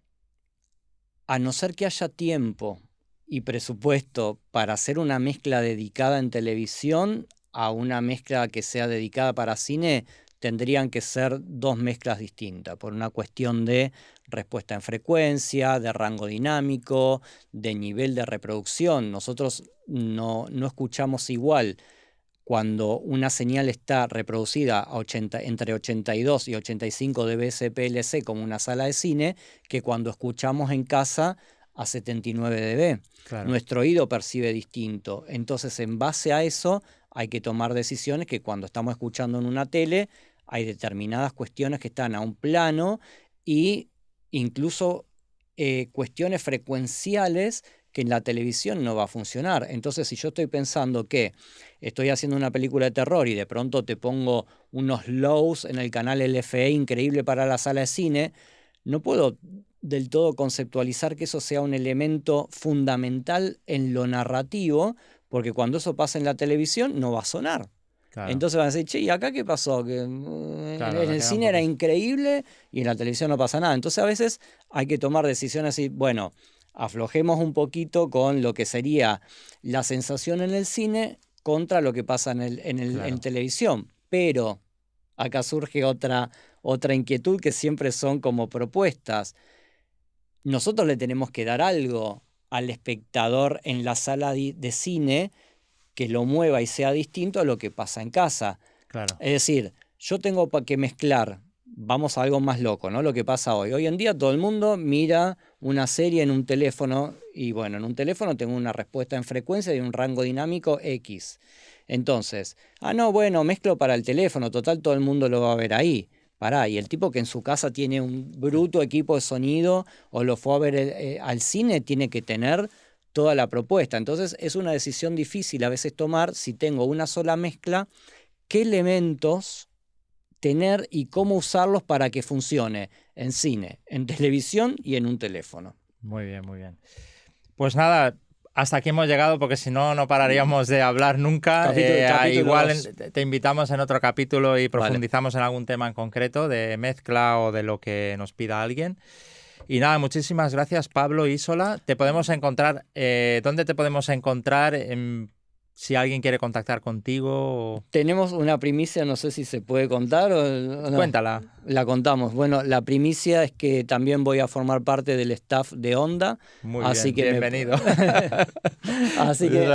a no ser que haya tiempo y presupuesto para hacer una mezcla dedicada en televisión a una mezcla que sea dedicada para cine, tendrían que ser 2 mezclas distintas, por una cuestión de respuesta en frecuencia, de rango dinámico, de nivel de reproducción. Nosotros no escuchamos igual cuando una señal está reproducida a entre 82 y 85 dB PLC como una sala de cine, que cuando escuchamos en casa a 79 dB. Claro. Nuestro oído percibe distinto. Entonces, en base a eso, hay que tomar decisiones que cuando estamos escuchando en una tele, hay determinadas cuestiones que están a un plano, y incluso cuestiones frecuenciales que en la televisión no va a funcionar. Entonces, si yo estoy pensando que estoy haciendo una película de terror y de pronto te pongo unos lows en el canal LFE increíble para la sala de cine, no puedo del todo conceptualizar que eso sea un elemento fundamental en lo narrativo, porque cuando eso pasa en la televisión no va a sonar. Claro. Entonces van a decir, che, ¿y acá qué pasó? Que claro, en el cine era increíble y en la televisión no pasa nada. Entonces a veces hay que tomar decisiones y, bueno, aflojemos un poquito con lo que sería la sensación en el cine contra lo que pasa en televisión. Pero acá surge otra inquietud, que siempre son como propuestas. Nosotros le tenemos que dar algo al espectador en la sala de cine que lo mueva y sea distinto a lo que pasa en casa. Claro. Es decir, yo tengo que mezclar, vamos a algo más loco, ¿no? Lo que pasa hoy. Hoy en día todo el mundo mira una serie en un teléfono, y bueno, en un teléfono tengo una respuesta en frecuencia y un rango dinámico X. Entonces, bueno, mezclo para el teléfono, total todo el mundo lo va a ver ahí. Pará, y el tipo que en su casa tiene un bruto equipo de sonido o lo fue a ver al cine, tiene que tener toda la propuesta. Entonces es una decisión difícil a veces tomar, si tengo una sola mezcla, qué elementos tener y cómo usarlos para que funcione en cine, en televisión y en un teléfono. Muy bien, muy bien. Pues nada, hasta aquí hemos llegado, porque si no, no pararíamos de hablar nunca. Igual te invitamos en otro capítulo y profundizamos en algún tema en concreto de mezcla o de lo que nos pida alguien. Y nada, muchísimas gracias, Pablo Isola. Te podemos encontrar, ¿dónde te podemos encontrar si alguien quiere contactar contigo? Tenemos una primicia, no sé si se puede contar o no. Cuéntala. La contamos. Bueno, la primicia es que también voy a formar parte del staff de Onda. Muy bien, bienvenido. Así que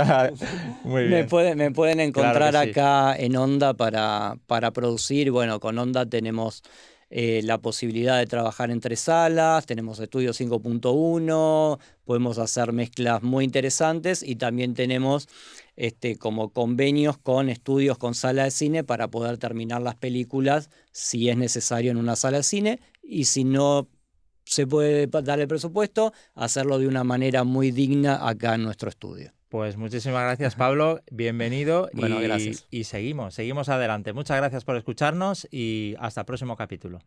muy bien. Me pueden encontrar claro acá en Onda para producir. Bueno, con Onda tenemos la posibilidad de trabajar entre salas, tenemos estudio 5.1, podemos hacer mezclas muy interesantes y también tenemos como convenios con estudios con sala de cine para poder terminar las películas si es necesario en una sala de cine, y si no se puede dar el presupuesto, hacerlo de una manera muy digna acá en nuestro estudio. Pues muchísimas gracias, Pablo. Bienvenido. Bueno, gracias. Y seguimos adelante. Muchas gracias por escucharnos y hasta el próximo capítulo.